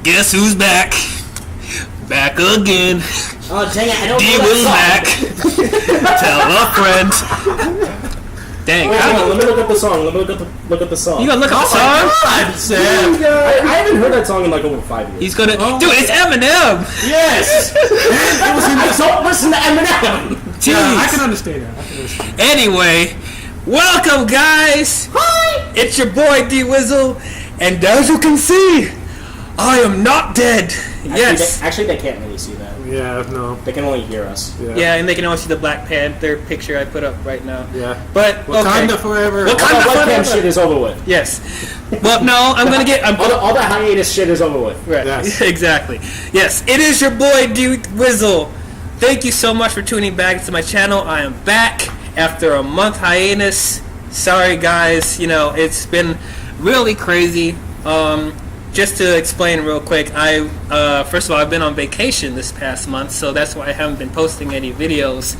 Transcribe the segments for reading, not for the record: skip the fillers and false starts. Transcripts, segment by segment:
Guess who's back? Back again. Oh, dang it, I don't D-Wizzle back. Tell a friend. Dang. Wait, let me look up the song. Look up the song. You gonna look up the song? Dude, I haven't heard that song in like over 5 years. He's gonna... Dude, it's Eminem. Yes! I don't listen to Eminem. Jeez. I can understand that. Anyway, welcome guys. Hi! It's your boy D-Wizzle. And as you can see, I am not dead. Yes. Actually, they can't really see that. Yeah, no. They can only hear us. Yeah, and they can only see the Black Panther picture I put up right now. Yeah. But, Wakanda forever. Wakanda All that webcam forever. shit is over with. Yes. Well, no, I'm gonna get... All the hiatus shit is over with. Right. Yes. Exactly. Yes, it is your boy D-Wizzle. Thank you so much for tuning back to my channel. I am back after a month hiatus. Sorry guys, you know, it's been really crazy. Just to explain real quick, first of all, I've been on vacation this past month, so that's why I haven't been posting any videos.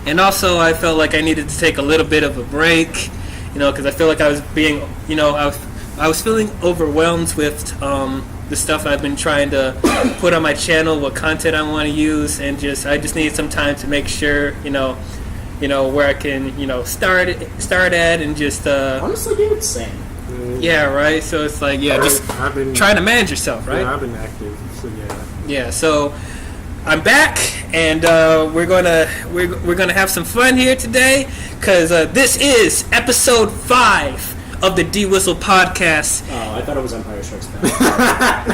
And also, I felt like I needed to take a little bit of a break, you know, because I feel like I was being, you know, I was feeling overwhelmed with the stuff I've been trying to put on my channel, what content I want to use, and I just needed some time to make sure, you know, where I can, you know, start at, and just Honestly, dude, it's same. yeah, right. So it's like, yeah, just I've been trying to manage yourself, right? Yeah, I've been active, so yeah. Yeah. So I'm back, and we're gonna have some fun here today, because this is episode 5 of the D-Wizzle podcast. Oh, I thought it was Empire Strikes Back.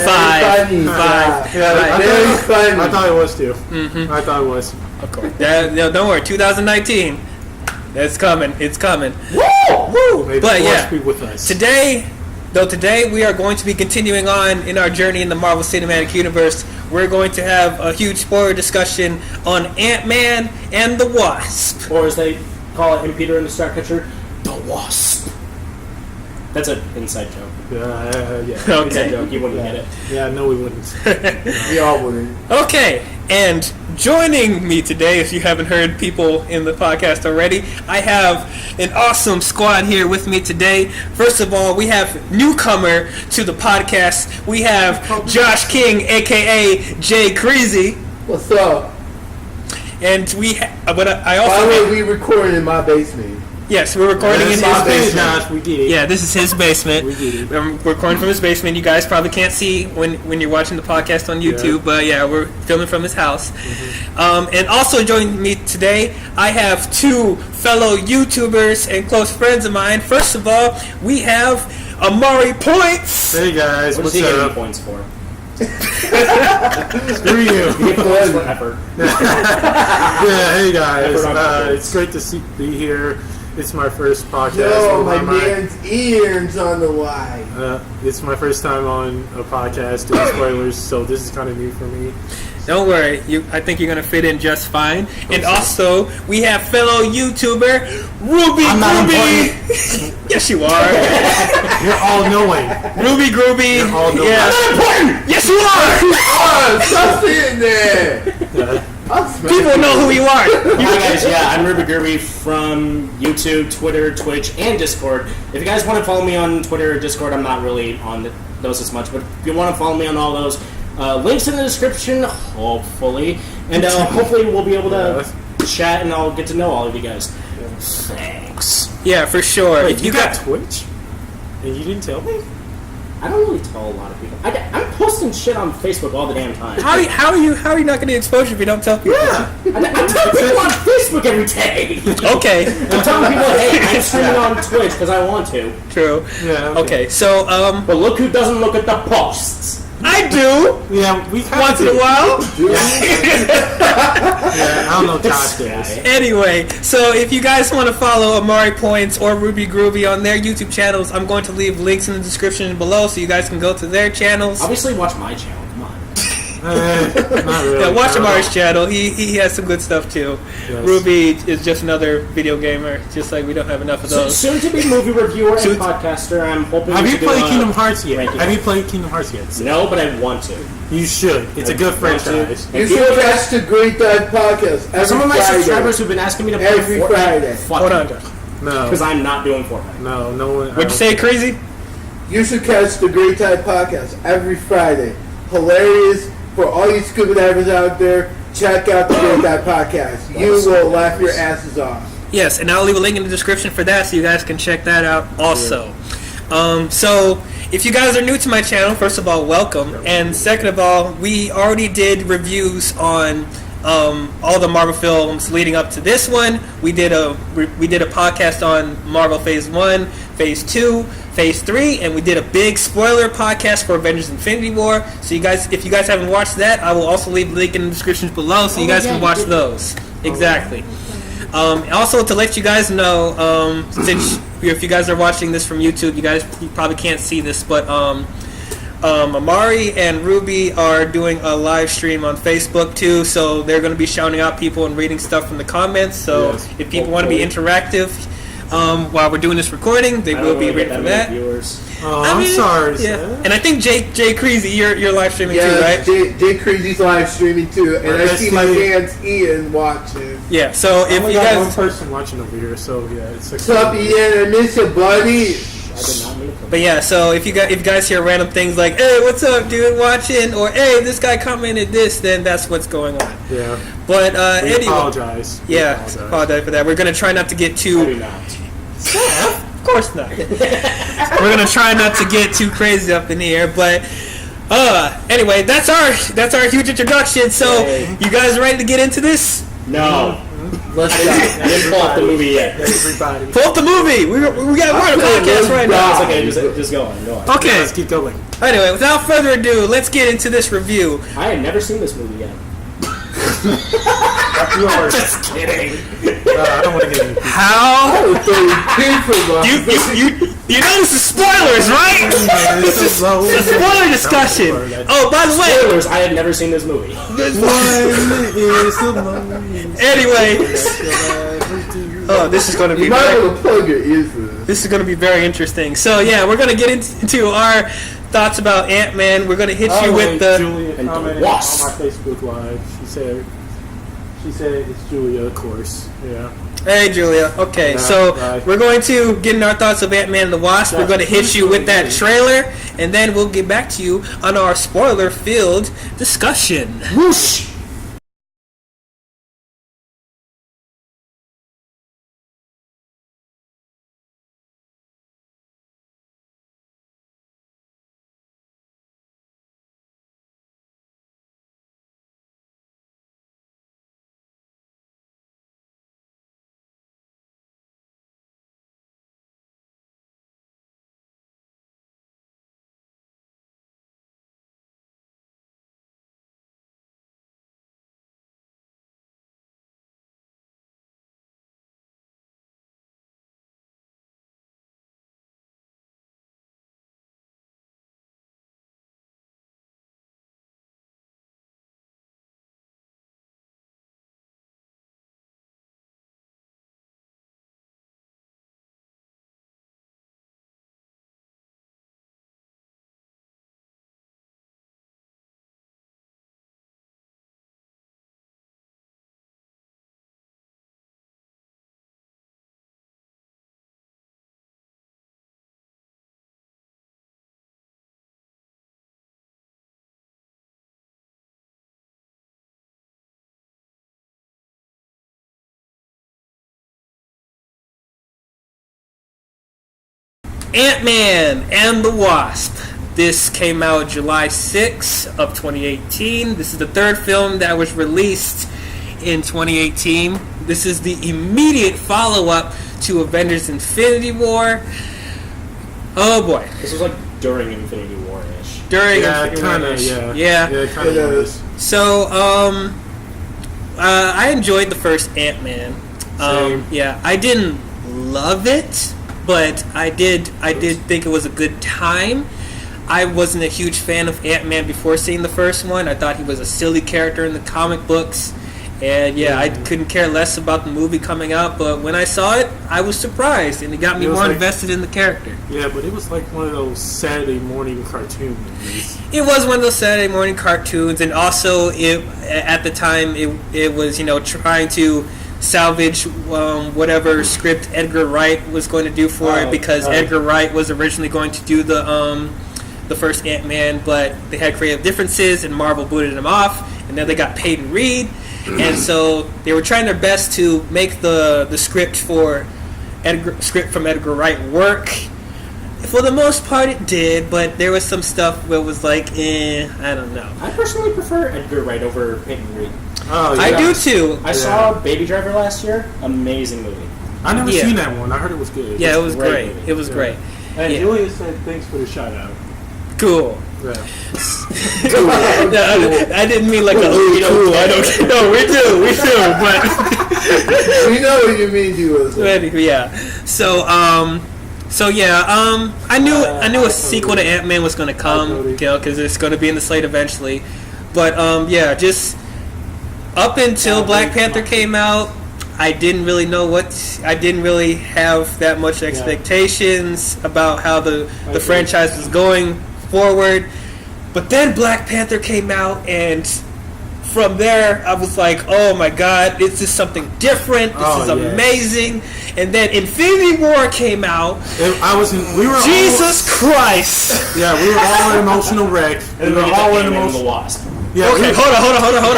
Five. I thought it was too. Mm-hmm. I thought it was. Of course. No, don't worry. 2019. It's coming. It's coming. Woo! Woo! May the But force yeah, be with us. today we are going to be continuing on in our journey in the Marvel Cinematic Universe. We're going to have a huge spoiler discussion on Ant-Man and the Wasp. Or as they call it in Peter and the Star Catcher, the Wasp. That's an inside joke. Yeah. Inside Okay. joke. You wouldn't get it. Yeah, no, we wouldn't. We all wouldn't. Okay, and joining me today, if you haven't heard people in the podcast already, I have an awesome squad here with me today. First of all, we have newcomer to the podcast. We have Josh King, aka Jay Creasy, What's up? and but I By also the way, we recorded in my basement. yes, we're recording in his my basement. basement. Josh, we get it. Yeah, this is his basement. We get it. We're recording from his basement. You guys probably can't see when you're watching the podcast on YouTube, but yeah, we're filming from his house. And also joining me today, I have 2 fellow YouTubers and close friends of mine. First of all, we have Amari Points. Hey guys, What does what's he get any up? points for? Screw you. He gets points for effort. Yeah, hey guys. Effort on purpose. It's great to be here. It's my first podcast. Yo, with my man's ears on the wide. It's my first time on a podcast doing spoilers, so this is kind of new for me. Don't worry, I think you're gonna fit in just fine. And also, we have fellow YouTuber Ruby I'm not Groovy. Yes, you are. You're all knowing. Ruby Groovy. You're all knowing. Yeah. Yes, you are. Oh, stop sitting there! People know who you are. Hi guys, yeah, I'm Ruby Gerby from YouTube, Twitter, Twitch, and Discord. If you guys want to follow me on Twitter or Discord, I'm not really on those as much, but if you want to follow me on all those, links in the description, hopefully, and hopefully we'll be able to chat and I'll get to know all of you guys. Thanks. Yeah, for sure. Wait, If you got Twitch? And you didn't tell me? I don't really tell a lot of people. I'm posting shit on Facebook all the damn time. How are you not going to exposure if you don't tell people? I tell people on Facebook every day. Okay. I'm telling people, hey, I'm streaming on Twitch because I want to. True. Yeah. Okay. So But look who doesn't look at the posts. I do Yeah, we kind once in a while. Yeah, I don't know Josh does. Anyway, so if you guys want to follow Amari Points or Ruby Groovy on their YouTube channels, I'm going to leave links in the description below so you guys can go to their channels. Obviously, watch my channel. Come on. Not really. Yeah, watch Amari's channel. He has some good stuff too. Yes. Ruby is just another video gamer, just like we don't have enough of those. Soon to be movie reviewer and podcaster. I'm hoping. Have we you should played do, Kingdom Hearts yet? ranking. Have you played Kingdom Hearts yet? No, but I want to. You should. It's a good want to. franchise. You should catch the Great Dad podcast every Some of my Friday. subscribers who've been asking me to play Every Friday. Fortnite. Hold on, Josh. No. Because I'm not doing Fortnite. No one. What'd you say, Crazy? You should catch the Great Tide Podcast every Friday. Hilarious. For all you scuba divers out there, check out the Great Tide Podcast. You will laugh your asses off. Yes, and I'll leave a link in the description for that so you guys can check that out also. So, if you guys are new to my channel, first of all, welcome. And second of all, we already did reviews on all the Marvel films leading up to this one. We did a podcast on Marvel Phase 1, Phase 2, Phase 3, and we did a big spoiler podcast for Avengers Infinity War. So you guys, if you guys haven't watched that, I will also leave a link in the description below so you guys can watch those. Exactly. Also, to let you guys know, since if you guys are watching this from YouTube, you probably can't see this, but Amari and Ruby are doing a live stream on Facebook too, so they're going to be shouting out people and reading stuff from the comments. So if people want to be interactive while we're doing this recording, they will be reading from that. I'm sorry. Yeah. And I think Jay Creasy, you're live streaming too, right? Jay Creasy's live streaming too, and I see my man's Ian watching. Yeah. So if you got guys, one person watching over here, so yeah, it's what's up, Ian? I miss you, buddy. but yeah, so if you guys hear random things like, "Hey, what's up, dude? Watching," or "Hey, this guy commented this," then that's what's going on. Yeah. But we anyway, apologize. Yeah, apologize for that. We're gonna try not to get too. I do not. Of course not. We're gonna try not to get too crazy up in here, but anyway, that's our huge introduction. So you guys ready to get into this? No. Let's go. I didn't pull up the movie yet. Everybody. Pull up the movie. We got a podcast right now. It's okay, just go on. Okay. Let's keep going. Anyway, without further ado, let's get into this review. I had never seen this movie yet. You are just kidding. I don't want to get into How? You You know this is spoilers, right? This is a spoiler discussion. Oh, by the way, Spoilers, I had never seen this movie. anyway, this is going to be might want to plug your ears for this. This is going to be very interesting. So yeah, we're going to get into our thoughts about Ant-Man. We're going to hit you with the Julia and commented Wasp. on my Facebook Live. She said it's Julia, of course. Yeah. Hey Julia. Okay, so we're going to get in our thoughts of Ant-Man and the Wasp. We're going to hit you with that trailer, and then we'll get back to you on our spoiler-filled discussion. Whoosh! Ant-Man and the Wasp. This came out July 6th of 2018. This is the third film that was released in 2018. This is the immediate follow-up to Avengers Infinity War. Oh boy. This was like during Infinity War-ish. During Infinity War-ish. Yeah, kind of is. So, I enjoyed the first Ant-Man. Yeah, I didn't love it, but I did think it was a good time. I wasn't a huge fan of Ant-Man before seeing the first one. I thought he was a silly character in the comic books. And yeah, I couldn't care less about the movie coming out, but when I saw it, I was surprised, and it got me more invested in the character. Yeah, but it was like one of those Saturday morning cartoon movies. It was one of those Saturday morning cartoons, and also at the time it was, trying to salvage whatever script Edgar Wright was going to do for it, because Edgar Wright was originally going to do the first Ant-Man, but they had creative differences and Marvel booted him off, and then they got Peyton Reed, and so they were trying their best to make the script from Edgar Wright work. For the most part, it did, but there was some stuff where it was like, I don't know. I personally prefer Edgar Wright over Peyton Reed. Oh, yeah. I do too. I saw Baby Driver last year. Amazing movie. I never seen that one. I heard it was good. Yeah, it was great. Movie. It was great. And Yeah. Julius said thanks for the shout out. Cool. Yeah. No, I didn't mean like a cool. I don't. No, we do, but We know what you mean, D-Wizzle. yeah. I knew a sequel to Ant-Man was going to come, because it's going to be in the slate eventually. But just up until Black Panther came out, I didn't really know I didn't really have that much expectations about how the franchise was going forward. But then Black Panther came out, and from there I was like, oh my god, this is something different. This is amazing. And then Infinity War came out. Jesus Christ! Yeah, we were all an emotional wreck. And we were all in the Wasp. Yeah, okay, hold on. Hold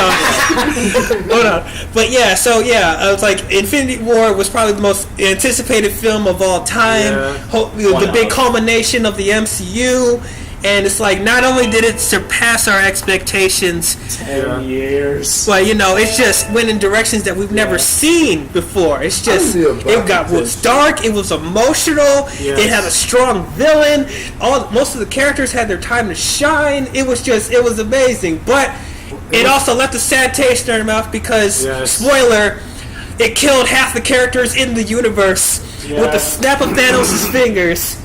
on. But I was like, Infinity War was probably the most anticipated film of all time. The big culmination of the MCU. And it's like, not only did it surpass our expectations, 10 years. but it's just went in directions that we've never seen before. It's just, it was dark, it was emotional, it had a strong villain, most of the characters had their time to shine. It was amazing. But it also left a sad taste in our mouth because, spoiler, it killed half the characters in the universe with the snap of Thanos' fingers.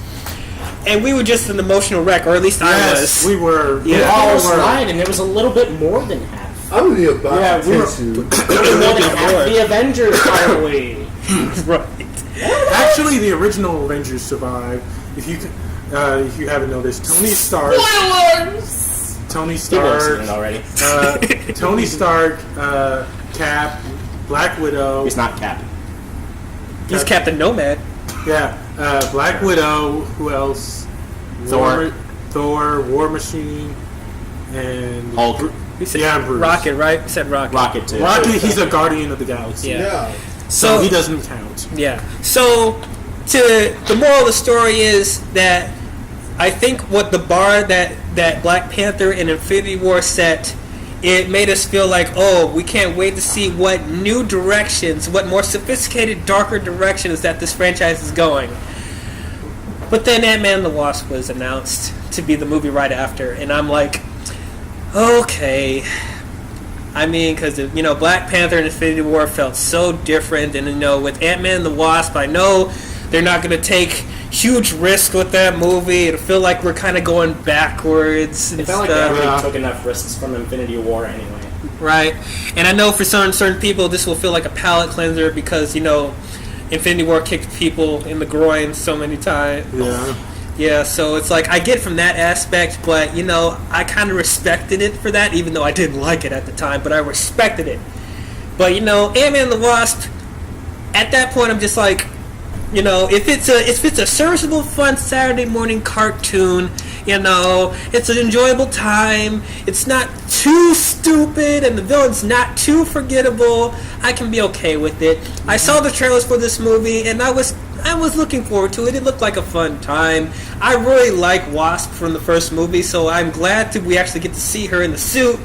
And we were just an emotional wreck, or at least I was. We were. We all were. And it was a little bit more than half. I was about we were more than half the Avengers, probably. Right. Actually, the original Avengers survived. If you haven't noticed, Tony Stark. Tony Stark. Already. Tony Stark, Cap, Black Widow. He's not Cap. He's Captain Nomad. Yeah, Black Widow. Who else? Thor, War Machine, and Hulk. He said Bruce. Rocket, right? He said Rocket. Rocket too. Rocket. He's a Guardian of the Galaxy. Yeah. So he doesn't count. Yeah. So the moral of the story is that I think what the bar that Black Panther and Infinity War set, it made us feel like, oh, we can't wait to see what new directions, what more sophisticated, darker directions that this franchise is going. But then Ant-Man and the Wasp was announced to be the movie right after, and I'm like, okay. I mean, because Black Panther and Infinity War felt so different, and with Ant-Man and the Wasp, I know they're not going to take huge risks with that movie. It'll feel like we're kind of going backwards. It felt like they already took enough risks from Infinity War anyway. Right. And I know for certain people this will feel like a palate cleanser because, Infinity War kicked people in the groin so many times. Yeah. Yeah, so it's like, I get from that aspect, but, I kind of respected it for that, even though I didn't like it at the time, but I respected it. But, Ant-Man and the Wasp, at that point I'm just like, if it's a serviceable, fun Saturday morning cartoon, it's an enjoyable time. It's not too stupid, and the villain's not too forgettable. I can be okay with it. I saw the trailers for this movie, and I was looking forward to it. It looked like a fun time. I really like Wasp from the first movie, so I'm glad we actually get to see her in the suit,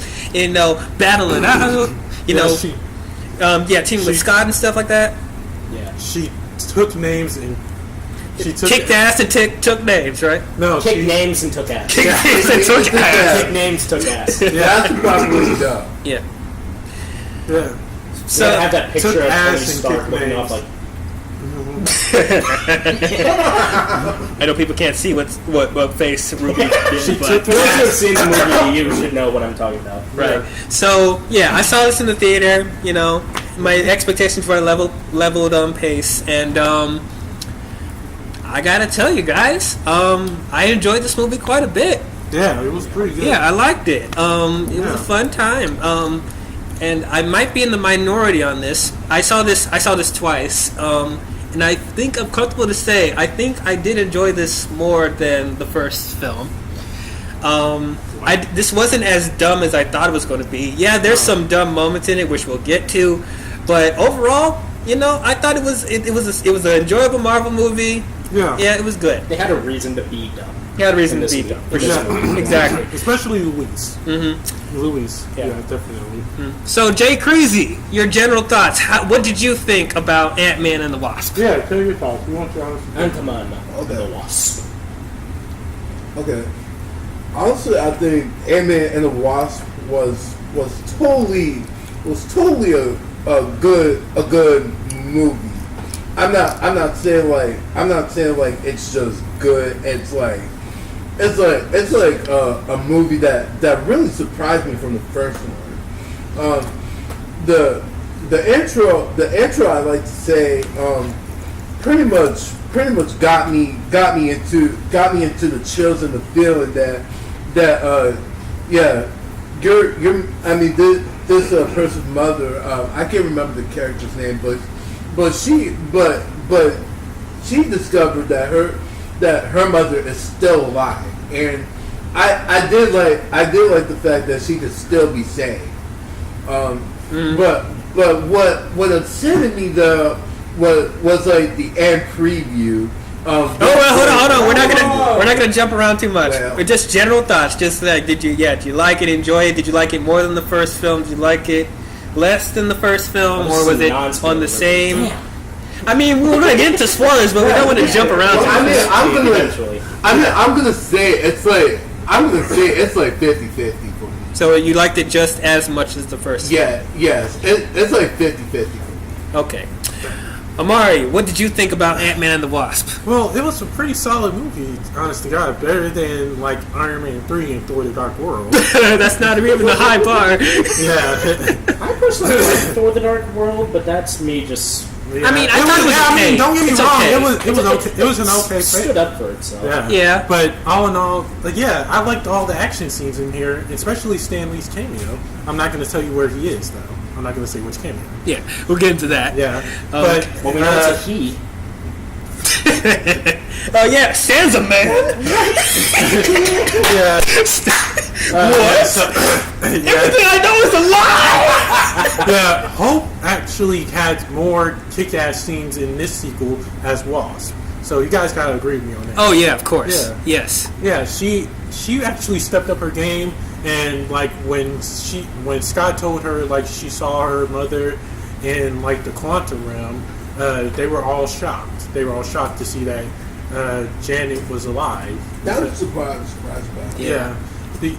battling out. Teaming with Scott and stuff like that. Yeah. She took names and kicked ass and took names, right? No, kicked names and took ass. Kicked names and took ass. Kicked names, took ass. Yeah, that's probably dumb. Yeah. Yeah. So I have that picture of Tony and Stark looking off like. I know people can't see what face Ruby did, but For those who have seen the movie, you should know what I'm talking about. right. So I saw this in the theater. My expectations were leveled pace, and I gotta tell you guys, I enjoyed this movie quite a bit. Yeah, it was pretty good. Yeah, I liked it. It was a fun time. and I might be in the minority on this. I saw this twice, and I think I'm comfortable to say I think I did enjoy this more than the first film. This wasn't as dumb as I thought it was going to be. Yeah, there's some dumb moments in it, which we'll get to, but overall, I thought it was an enjoyable Marvel movie. Yeah, it was good. They had a reason to be dumb. He had a reason to be dumb. Exactly. Especially Luis. Luis. Yeah, definitely. So, Jay Creasy, your general thoughts. What did you think about Ant-Man and the Wasp? Yeah, tell your thoughts. We want your honest Ant-Man and the Wasp. Okay. Honestly, I think Ant-Man and the Wasp was totally a good movie. I'm not saying like it's just good. It's like a movie that really surprised me from the first one. The intro I like to say pretty much got me into the chills and the feeling that this person's mother, I can't remember the character's name, but she discovered that her mother is still alive, and I did like the fact that she could still be saved. But what upset me though was like the end preview. Hold on. We're not gonna jump around too much. Well, just general thoughts. Just like, did you like it? Enjoy it? Did you like it more than the first film? Did you like it less than the first film, or was it on the same? Damn. I mean, we're gonna get into spoilers, but we don't want to jump around. I'm gonna say it's like 50-50 for me. So you liked it just as much as the first film? Yes. It's like 50-50 for me. Okay. Amari, what did you think about Ant-Man and the Wasp? Well, it was a pretty solid movie, honest to God. Better than, like, Iron Man 3 and Thor the Dark World. That's not even the high bar. Yeah. I personally like Thor the Dark World, but that's me just... Yeah. I mean, I thought it was okay. I mean, don't get me wrong. Okay. It was okay. It was an okay. It stood up for itself. Yeah. But all in all, I liked all the action scenes in here, especially Stan Lee's cameo. I'm not going to tell you where he is, though. I'm not going to say which cameo. Yeah, we'll get into that. Yeah. But we know it's a he. Oh yeah, Sansa man. Yeah. What? Everything I know is a lie. Yeah. Hope actually had more kick-ass scenes in this sequel as Wasp. So you guys gotta agree with me on that. Oh yeah, of course. Yeah. Yes. Yeah. She actually stepped up her game, and like when Scott told her like she saw her mother in like the quantum realm, they were all shocked. They were all shocked to see that Janet was alive. That was surprised about. Yeah.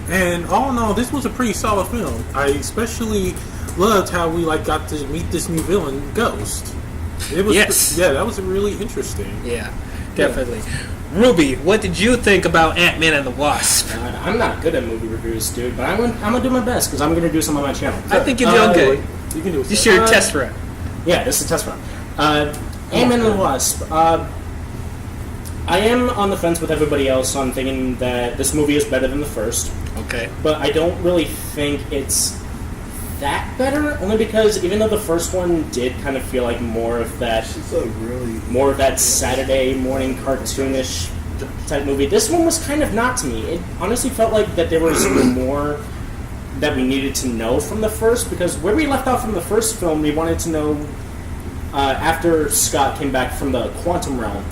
And all in all, this was a pretty solid film. I especially loved how we got to meet this new villain, Ghost. It was that was really interesting. Yeah, definitely. Yeah. Ruby, what did you think about Ant-Man and the Wasp? God, I'm not good at movie reviews, dude, but I'm gonna do my best because I'm gonna do some on my channel. I think you're doing good. You can do it. This is your test run. Yeah, this is a test run. Ant-Man and the Wasp. I am on the fence with everybody else on thinking that this movie is better than the first. Okay. But I don't really think it's that better, only because even though the first one did kind of feel like more of that Saturday morning cartoonish type movie, this one was kind of not to me. It honestly felt like that there was more that we needed to know from the first, because where we left off from the first film, we wanted to know after Scott came back from the quantum realm,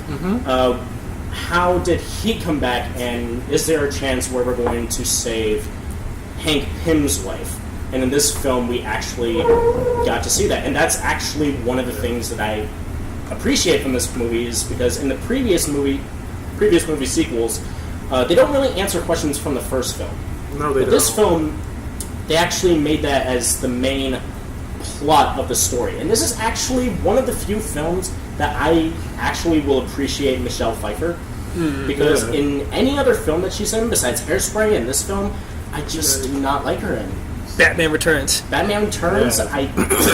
how did he come back, and is there a chance where we're going to save Hank Pym's wife? And in this film, we actually got to see that. And that's actually one of the things that I appreciate from this movie, is because in the previous movie sequels, they don't really answer questions from the first film. No, they don't. This film, they actually made that as the main plot of the story. And this is actually one of the few films that I actually will appreciate Michelle Pfeiffer. Because in any other film that she's in, besides Hairspray and this film, I just do not like her in. Batman Returns. I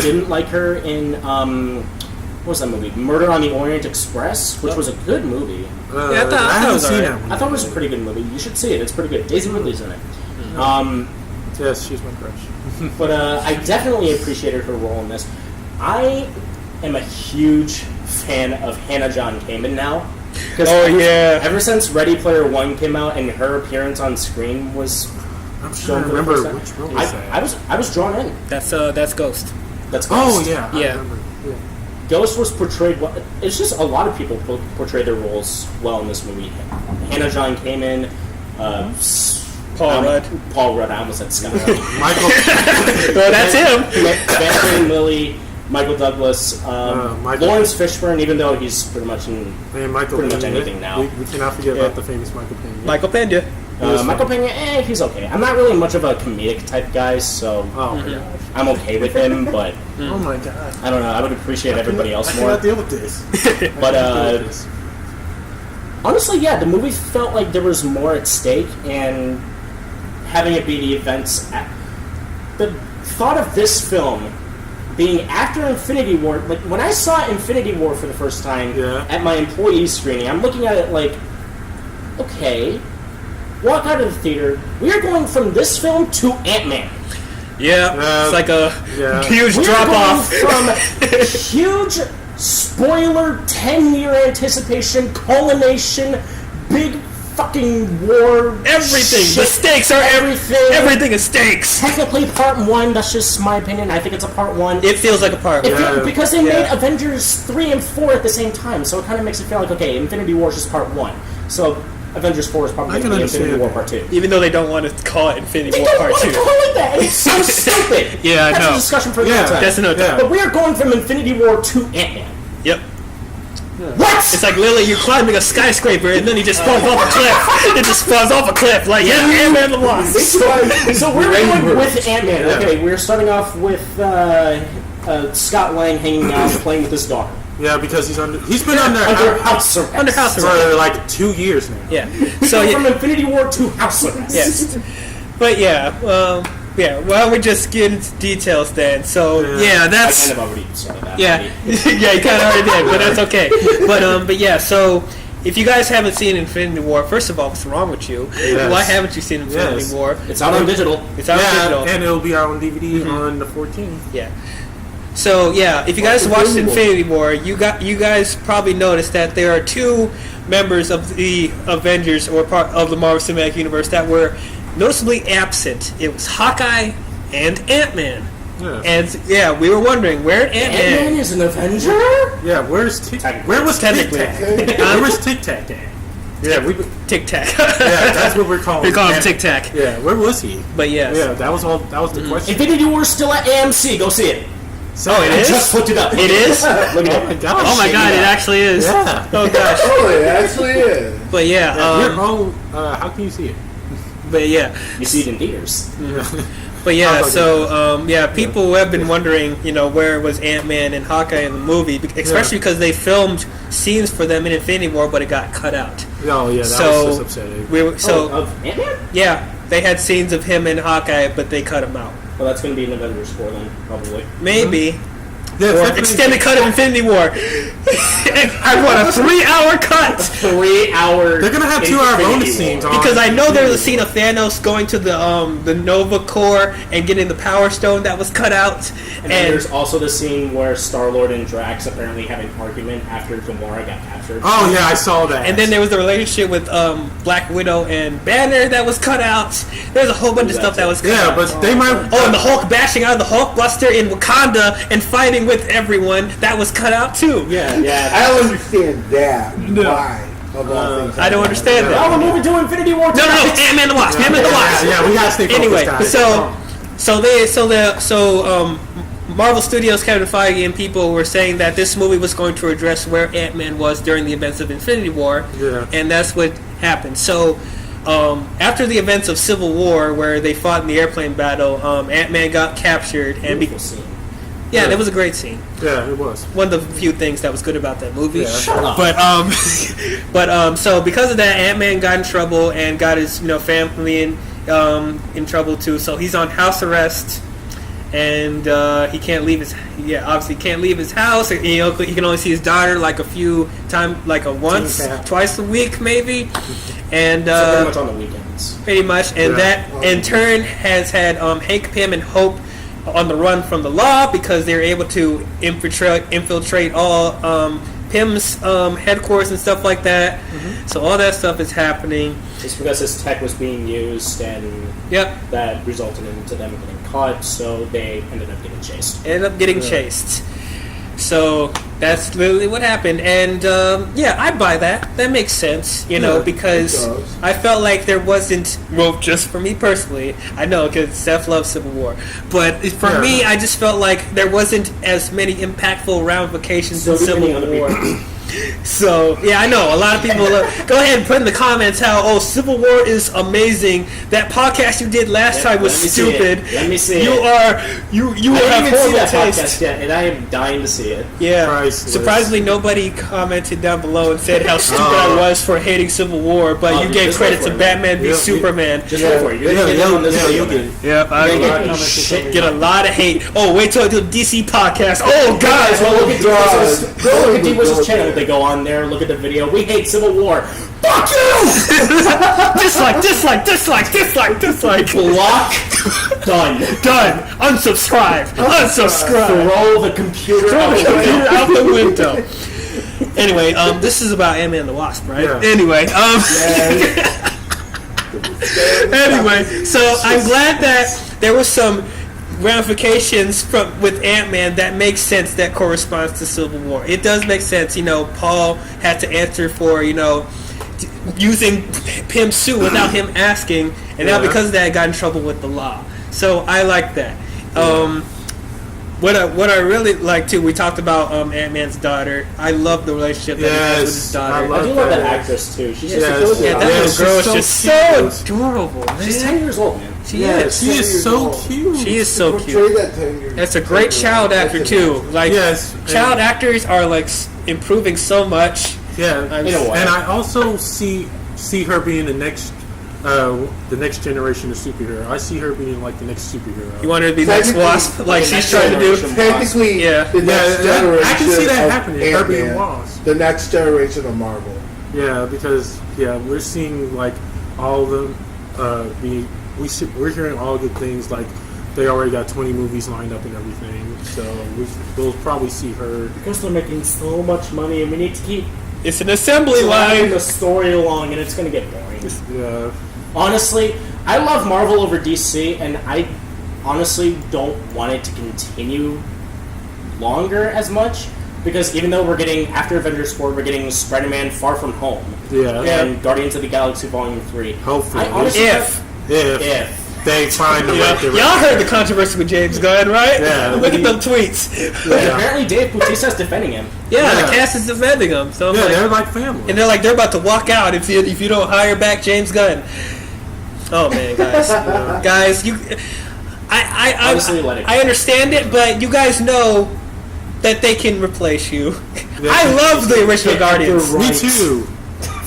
didn't like her in, what was that movie? Murder on the Orient Express, which was a good movie. I thought it was seen that one. I thought it was a pretty good movie. You should see it. It's pretty good. Daisy Ridley's in it. Yes, she's my crush. But I definitely appreciated her role in this. I am a huge fan of Hannah John Kamen now. Ever since Ready Player One came out and her appearance on screen was, I'm trying to remember which role was that. I was drawn in. That's Ghost. That's Ghost. Oh yeah, I Yeah. remember. Yeah. Ghost was portrayed well. It's just a lot of people portray their roles well in this movie. Hannah John Kamen, Paul Rudd. Paul Rudd. I almost said Scott. Michael. Well, that's him. Benjamin Lilly, Michael Douglas, Lawrence Fishburne. Even though he's pretty much in Michael pretty much Pena. anything now. We cannot forget about the famous Michael Pena. Michael Pena. Michael Pena, he's okay. I'm not really much of a comedic type guy, so Oh my gosh. I'm okay with him. But Oh my god. I don't know. I would appreciate everybody else I more. cannot deal with this. But honestly, yeah, the movie felt like there was more at stake, and having it be the events. The thought of this film being after Infinity War, like when I saw Infinity War for the first time at my employee screening, I'm looking at it like, okay, walk out of the theater. We are going from this film to Ant-Man. Yeah, it's like a huge We're drop going off. from huge spoiler, 10-year anticipation, culmination, big fucking war. Everything. Shit, The stakes are everything. Everything is stakes. Technically, part one. That's just my opinion. I think it's a part one. It feels like a part one. Because they made Avengers 3 and 4 at the same time, so it kind of makes it feel like, okay, Infinity War is just part one. So Avengers 4 is probably going to be Infinity War part 2. Even though they don't want to call it Infinity War They don't part want 2. to call it that. It's so stupid. Yeah, I That's know. a discussion for another time. That's another time. But we are going from Infinity War to Ant-Man. Yep. What? It's like literally you're climbing a skyscraper and then he just falls off a cliff. It just falls off a cliff. Like, Ant-Man the Wasp. So we're going with Ant-Man. Okay, we're starting off with Scott Lang hanging out, playing with his daughter. Yeah, because he's been under house arrest. Under house for arrest. like 2 years now. Yeah. So So from Infinity War to house arrest. yes. But well, we just get into details then. So I that's kind of already started that. yeah, yeah, you kind of already did, but that's okay. But yeah, so if you guys haven't seen Infinity War, first of all, what's wrong with you? Yes. Why haven't you seen Infinity War? It's out on digital. It's out on digital. And it'll be out on DVD on the 14th. Yeah. So yeah, if you guys watched Infinity War, you guys probably noticed that there are two members of the Avengers or part of the Marvel Cinematic Universe that were noticeably absent. It was Hawkeye and Ant-Man. Yeah. And we were wondering where Ant-Man Ant-Man. is an Avenger? Yeah, where was Tic Tac? Where was Tic Tac at? Yeah, Tic Tac. Yeah, that's what we're calling. We call him Ant- Tic Tac. Yeah, where was he? But yes. Yeah, that was the question. Infinity War is still at AMC. Go see it. So Oh, it I is? just looked it up. It is? Look it Oh my up. gosh. Oh my God! It actually is. Yeah. Oh gosh. Oh, it actually is. But yeah. How can you see it? But yeah. You see it in theaters. But yeah, Hawkeye. so people have been wondering, where was Ant-Man and Hawkeye in the movie, especially because they filmed scenes for them in Infinity War, but it got cut out. Oh yeah, that So was just upsetting. Of Ant-Man? Yeah, they had scenes of him and Hawkeye, but they cut him out. Well, that's going to be an Avengers 4 then, probably. Maybe. Yeah, Or definitely- extended cut of Infinity War. I want a 3-hour cut. 3 hours. They're gonna have 2-hour bonus scenes on Because I know there's a scene of Thanos going to the Nova Core and getting the Power Stone that was cut out. And then there's also the scene where Star-Lord and Drax apparently have an argument after Gamora got captured. Oh yeah, I saw that. And then there was the relationship with Black Widow and Banner that was cut out. There's a whole bunch of stuff that was cut yeah, out. but they might. Oh, and the Hulk bashing out of the Hulkbuster in Wakanda and fighting with everyone, that was cut out too. Yeah. I don't understand that. Why? Of all things. I don't understand Oh, that. we're moving to Infinity War. No, Ant-Man the Wasp. Ant-Man the Wasp. Yeah, we gotta stay focused. Anyway, guys. so Marvel Studios, Kevin Feige, and people were saying that this movie was going to address where Ant-Man was during the events of Infinity War, and that's what happened. So, after the events of Civil War, where they fought in the airplane battle, Ant-Man got captured, and Beautiful scene. yeah, that was a great scene. Yeah, it was. One of the few things that was good about that movie. Yeah. Shut up. But so because of that, Ant-Man got in trouble and got his family in trouble too. So he's on house arrest, and he can't leave his obviously can't leave his house. He can only see his daughter like a few times, like twice a week maybe, and So pretty much on the weekend. villains. Pretty much, and that in turn has had Hank Pym and Hope on the run from the law because they're able to infiltrate all Pym's headquarters and stuff like that. So all that stuff is happening. Just because his tech was being used, and that resulted into them getting caught, so they ended up getting chased. So that's literally what happened, and I buy that. That makes sense, because I felt like there wasn't. Well, just for me personally, I know because Seth loves Civil War, but for me, I just felt like there wasn't as many impactful ramifications in Civil War. So I know a lot of people go ahead and put in the comments how Civil War is amazing. That podcast you did last time was stupid. Let me see you it. You I have haven't even seen that taste. podcast yet, and I am dying to see it. Yeah, Priceless. surprisingly nobody commented down below and said how stupid I was for hating Civil War, but you gave credit to Batman v Superman. Just wait for it. You're going to get on this video, man. Yep, I get a lot of hate. Oh, wait till I do a DC podcast. Oh, guys, well, look at D-Wizzle's channel. They go on there, look at the video. We hate Civil War. Fuck you! dislike. Block. Done. Unsubscribe. Throw the computer out the window. Anyway, this is about Ant-Man and the Wasp, right? Yeah. Anyway, anyway, so I'm glad that there was some ramifications with Ant-Man that makes sense, that corresponds to Civil War. It does make sense. Paul had to answer for using Pym's suit without him asking, and now because of that, got in trouble with the law. So I like that. What I really like too, we talked about Ant-Man's daughter. I love the relationship that he has with his daughter. I do love that actress too. She's just that little girl is just so adorable, man. She's 10 years old, man. She is so cute. She is so cute. That's a great child actor too. Child actors are improving so much. Yeah, and I also see her being the next generation of superhero. I see her being the next superhero. You want her to be next Wasp, she's trying to do? Technically, the next generation. I can see that happening. Her being Ant-Man, Wasp. the next generation of Marvel. Yeah, because we're seeing all of them we're hearing all good things. They already got 20 movies lined up and everything. So we'll probably see her because they're making so much money, and we need to keep. It's an assembly line. The story along, and it's going to get boring. Yeah. Honestly, I love Marvel over DC, and I honestly don't want it to continue longer as much, because even though we're getting, after Avengers 4, we're getting Spider-Man Far From Home. Yeah. And Guardians of the Galaxy Volume 3. Hopefully. If they find the right direction. Y'all heard the controversy with James Gunn, right? Yeah. Look at them tweets. Apparently Dave Bautista's defending him. Yeah, the cast is defending him. So they're like family. And they're about to walk out if you don't hire back James Gunn. Oh man, guys, guys, I understand it, but you guys know that they can replace you. I love the original Guardians. Me too.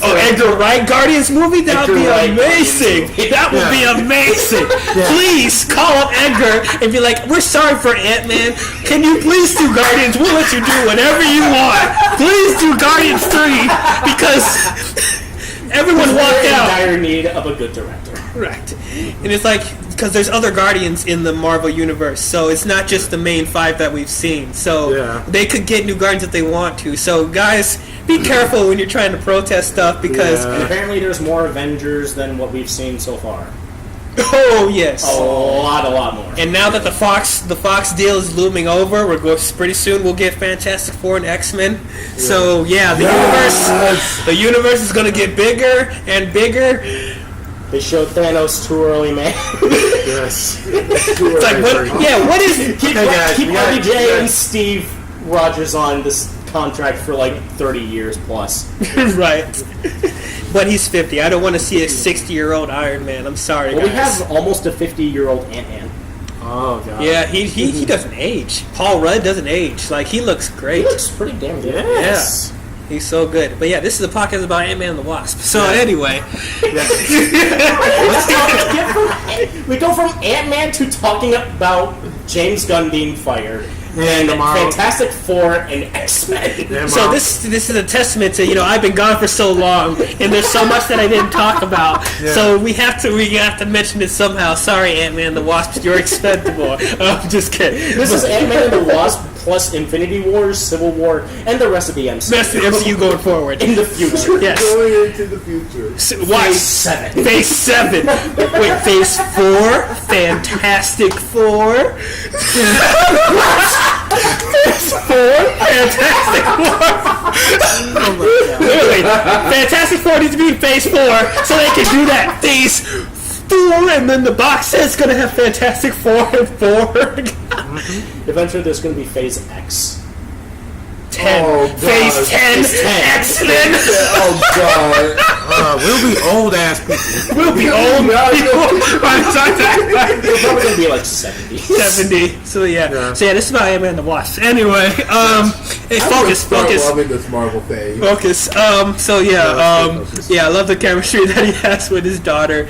Oh, Edgar Wright Guardians movie? That would be amazing. That would be amazing. Please call up Edgar and be like, we're sorry for Ant-Man. Can you please do Guardians? We'll let you do whatever you want. Please do Guardians 3 because everyone walked out. We're in dire need of a good director. Right. And it's because there's other Guardians in the Marvel Universe, so it's not just the main 5 that we've seen. So they could get new Guardians if they want to. So guys, be careful when you're trying to protest stuff because apparently there's more Avengers than what we've seen so far. Oh yes, a lot more. And now that the Fox deal is looming over, pretty soon we'll get Fantastic Four and X-Men. Yeah. So the universe is going to get bigger and bigger. They showed Thanos too early, man. Yes. It's what is keep RDJ and Steve Rogers on this contract for 30 years plus. Right. But he's 50. I don't want to see a 60-year-old Iron Man. I'm sorry, guys. We have almost a 50-year-old Ant-Man. Oh, God. Yeah, he doesn't age. Paul Rudd doesn't age. He looks great. He looks pretty damn good. Yes. Yeah. He's so good. But yeah, this is a podcast about Ant-Man and the Wasp. So anyway. We go from Ant-Man to talking about James Gunn being fired. and tomorrow, Fantastic Four and X-Men. So this is a testament to I've been gone for so long, and there's so much that I didn't talk about. Yeah. So we have to mention it somehow. Sorry, Ant-Man and the Wasp, you're expendable. I'm just kidding. This is Ant-Man and the Wasp plus Infinity War, Civil War, and the rest of the MCU. That's the MCU going forward. In the future. Yes. Going into the future. Watch. Phase 7. Phase 7. Wait, Phase 4? Fantastic Four? Phase 4? Fantastic Four? Literally, Fantastic Four needs to be in Phase 4 so they can do that Phase 4, and then the box set's gonna have Fantastic Four and 4. Eventually there's going to be Phase X. 10. Oh, God. Phase 10. Phase 10. X-Men. Oh God. we'll be old ass people. We'll be old people by the time that They're probably going to be like 70. 70. So yeah. So yeah, this is about Ant-Man and the Wasp. Anyway, hey, focus. I'm in this Marvel phase. Focus. So yeah, yeah, I love the chemistry that he has with his daughter.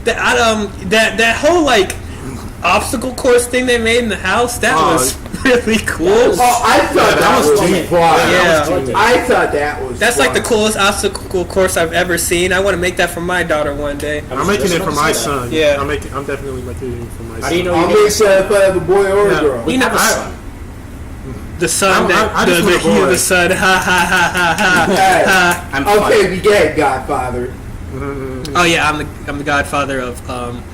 That whole like obstacle course thing they made in the house, that was really cool. Oh, I thought that was too far. Yeah. I thought that was. That's like the coolest obstacle course I've ever seen. I want to make that for my daughter one day. I'm making it for my son. Yeah. I'm definitely making it for my son. How do you know I'll you make sure if I have a boy or a girl. You know, the son I just want a boy. the son. Ha ha ha ha ha. Hey, I'm okay, be gay, Godfather. Oh yeah, I'm the godfather of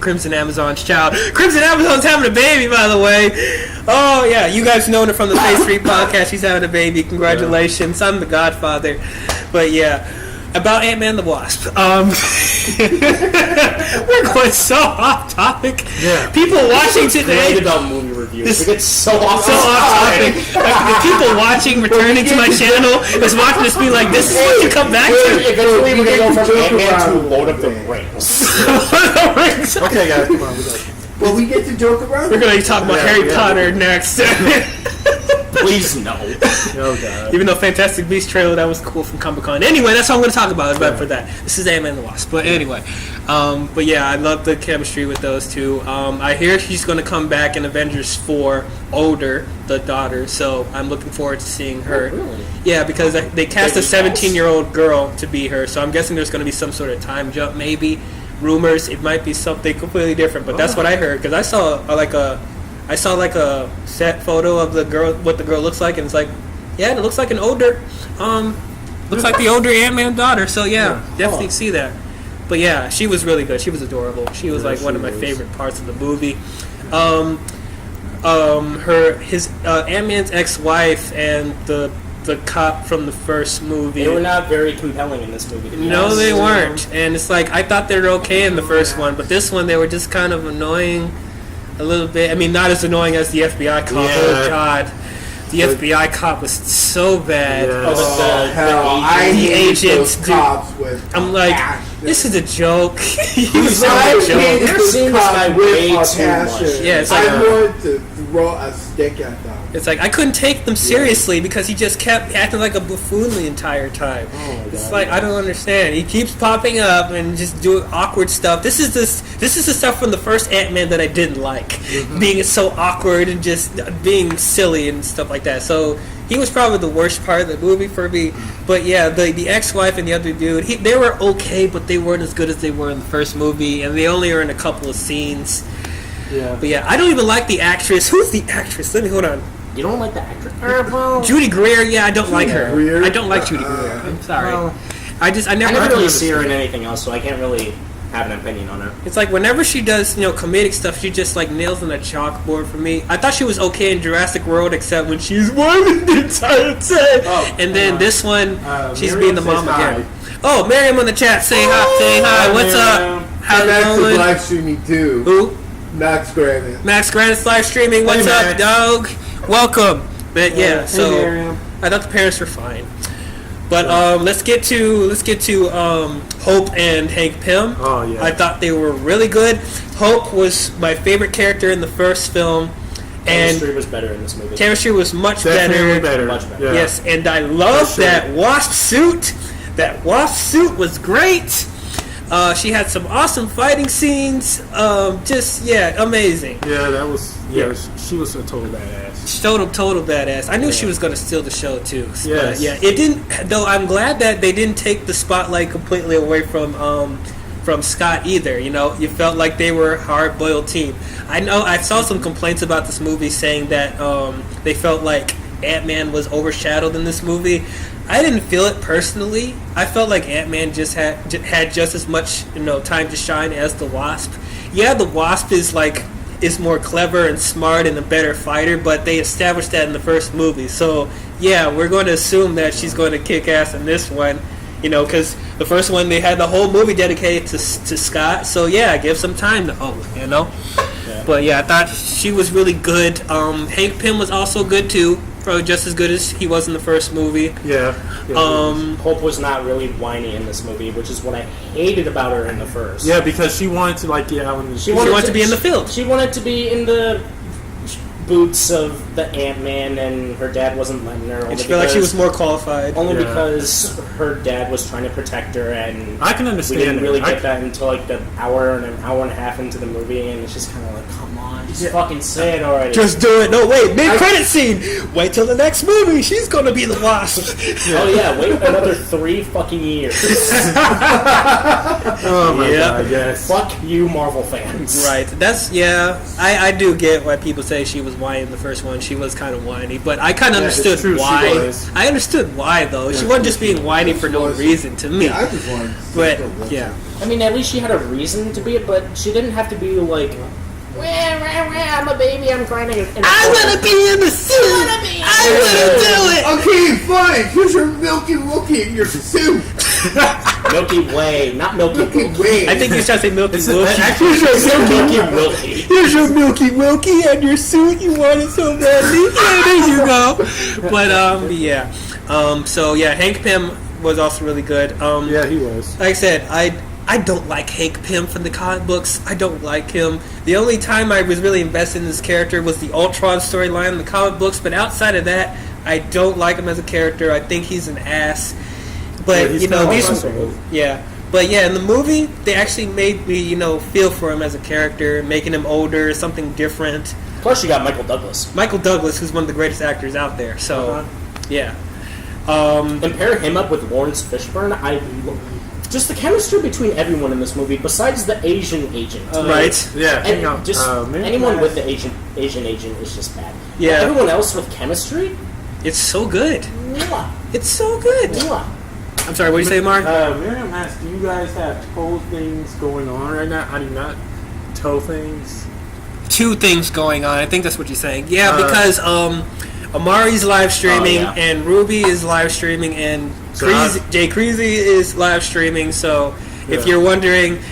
Crimson Amazon's child. Crimson Amazon's having a baby, by the way. Oh yeah, you guys know her from the Phase 3 podcast. She's having a baby. Congratulations, I'm the godfather. But yeah, about Ant-Man and the Wasp. We're going so off topic. Yeah. People watching today. Great about movie reviews. We get so off topic. The people watching, returning to my channel, is watching this be like, this is what you come back to. Eventually we're going to go from Ant-Man to Lord of the Rings. Okay, guys, come on. We got it. Well, we get to joke around. We're going to talk about Harry Potter next. Please no. Oh god. Even though Fantastic Beasts trailer, that was cool from Comic-Con. Anyway, that's what I'm going to talk about for that. This is Ant-Man and the Wasp. But anyway, but yeah, I love the chemistry with those two. I hear she's going to come back in Avengers 4, older, the daughter, so I'm looking forward to seeing her. Oh, really? Yeah, because they cast a 17-year-old girl to be her, so I'm guessing there's going to be some sort of time jump, maybe. Rumors, it might be something completely different, but that's what I heard, because I saw like a set photo of the girl, what the girl looks like, and it's like, yeah, it looks like an older, looks like the older Ant-Man daughter. So yeah, definitely see that. But yeah, she was really good. She was adorable. She was like one of my favorite parts of the movie. His Ant-Man's ex-wife and the cop from the first movie. They were not very compelling in this movie. To be No, honest. they weren't. And it's like, I thought they were okay in the first one, but this one they were just kind of annoying a little bit. I mean, not as annoying as the FBI cop. Yeah. Oh god, the FBI cop was so bad. Yeah. Oh, hell, I The hate agents, those dude. cops with I'm like, passion. this is a joke. He was I a hate joke. They're those seeing this guy cops way with too passion. much. Yeah, it's like, I wanted to throw a stick at them. It's like I couldn't take them seriously because he just kept acting like a buffoon the entire time. Oh, It's God. like, I don't understand. He keeps popping up and just doing awkward stuff. This is the stuff from the first Ant-Man that I didn't like, being so awkward and just being silly and stuff like that. So he was probably the worst part of the movie for me. But yeah, the ex-wife and the other dude, they were okay, but they weren't as good as they were in the first movie, and they only are in a couple of scenes. Yeah. But yeah, I don't even like the actress. Who's the actress? Let me hold on. You don't like the actress? Judy Greer, yeah, I don't like her. Greer? I don't like Judy Greer. I'm sorry. Well, I I never never really understood. see her in anything else, so I can't really have an opinion on her. It's like whenever she does, comedic stuff, she just like nails on a chalkboard for me. I thought she was okay in Jurassic World, except when she's whining the entire time. Oh, And then this one, she's Miriam being the says mom hi. again. Oh, Miriam on the chat, saying hi, saying hi. What's up? How's And it that's the going? live streaming too. Who? Max Granite. Max Grant's live streaming. What's Hey, up, Max. dog? Welcome. But yeah, Hey, so Miriam. I thought the parents were fine. But let's get to Hope and Hank Pym. Oh, yeah. I thought they were really good. Hope was my favorite character in the first film, and Chemistry was better in this movie. chemistry was much Definitely better. better. Much better. Yeah. Yes, and I love For sure. that Wasp suit. That Wasp suit was great. She had some awesome fighting scenes. Amazing. Yeah, that was. Yeah, she was a total badass. Total badass. I knew she was going to steal the show too. Yes. But yeah, it didn't. Though I'm glad that they didn't take the spotlight completely away from Scott either. You know, you felt like they were a hard-boiled team. I know I saw some complaints about this movie saying that they felt like Ant-Man was overshadowed in this movie. I didn't feel it personally. I felt like Ant-Man just had just as much time to shine as the Wasp. Yeah, the Wasp is more clever and smart and a better fighter, but they established that in the first movie. So yeah, we're going to assume that she's going to kick ass in this one. Because the first one they had the whole movie dedicated to Scott. So yeah, give some time to Yeah. But yeah, I thought she was really good. Hank Pym was also good too. Probably just as good as he was in the first movie. Yeah. Hope was not really whiny in this movie, which is what I hated about her in the first. Yeah, because she wanted to she wanted to be in the field. She wanted to be in the boots of the Ant-Man, and her dad wasn't letting her. And she felt like she was more qualified. Only because her dad was trying to protect her, and I can understand. We didn't really get that until an hour and a half into the movie, and it's just kind of like, come on, just fucking say it already. Just do it. No, wait, mid-credit scene. Wait till the next movie. She's gonna be the Wasp. Oh yeah, wait another 3 fucking years. Oh my god, yes. Fuck you, Marvel fans. Right. I do get why people say she was whiny in the first one. She was kind of whiny, but I kind of understood why. I understood why though. She wasn't just being whiny for no reason to me. Yeah, I just wanted. But yeah. I mean, at least she had a reason to be it, but she didn't have to be like, I'm a baby, I'm crying. I want to be in the suit. I want to do it. Okay, fine. Here's your Milky Wookie in your suit. Milky Way, not Milky Way. I think you're trying to say Milky Wilkie. Actually, Milky Wilkie. Here's your Milky Wilkie and your suit. You want it so badly. Yeah, there you go. But so yeah, Hank Pym was also really good. Yeah, he was. Like I said, I don't like Hank Pym from the comic books. I don't like him. The only time I was really invested in this character was the Ultron storyline in the comic books, but outside of that, I don't like him as a character. I think he's an ass. But in the movie they actually made me feel for him as a character, making him older, something different. Plus, you got Michael Douglas. Michael Douglas, who's one of the greatest actors out there. So, yeah. And pair him up with Lawrence Fishburne. Just the chemistry between everyone in this movie, besides the Asian agent. Right. Yeah. And anyone with the Asian agent is just bad. Yeah. But everyone else with chemistry, it's so good. Mwah. It's so good. Mwah. I'm sorry, what did you say, Mark? Miriam asked, do you guys have toe things going on right now? I do not. Toe things? 2 things going on. I think that's what you're saying. Yeah, because Amari's live streaming, and Ruby is live streaming, and Jay Creasy is live streaming. So if you're wondering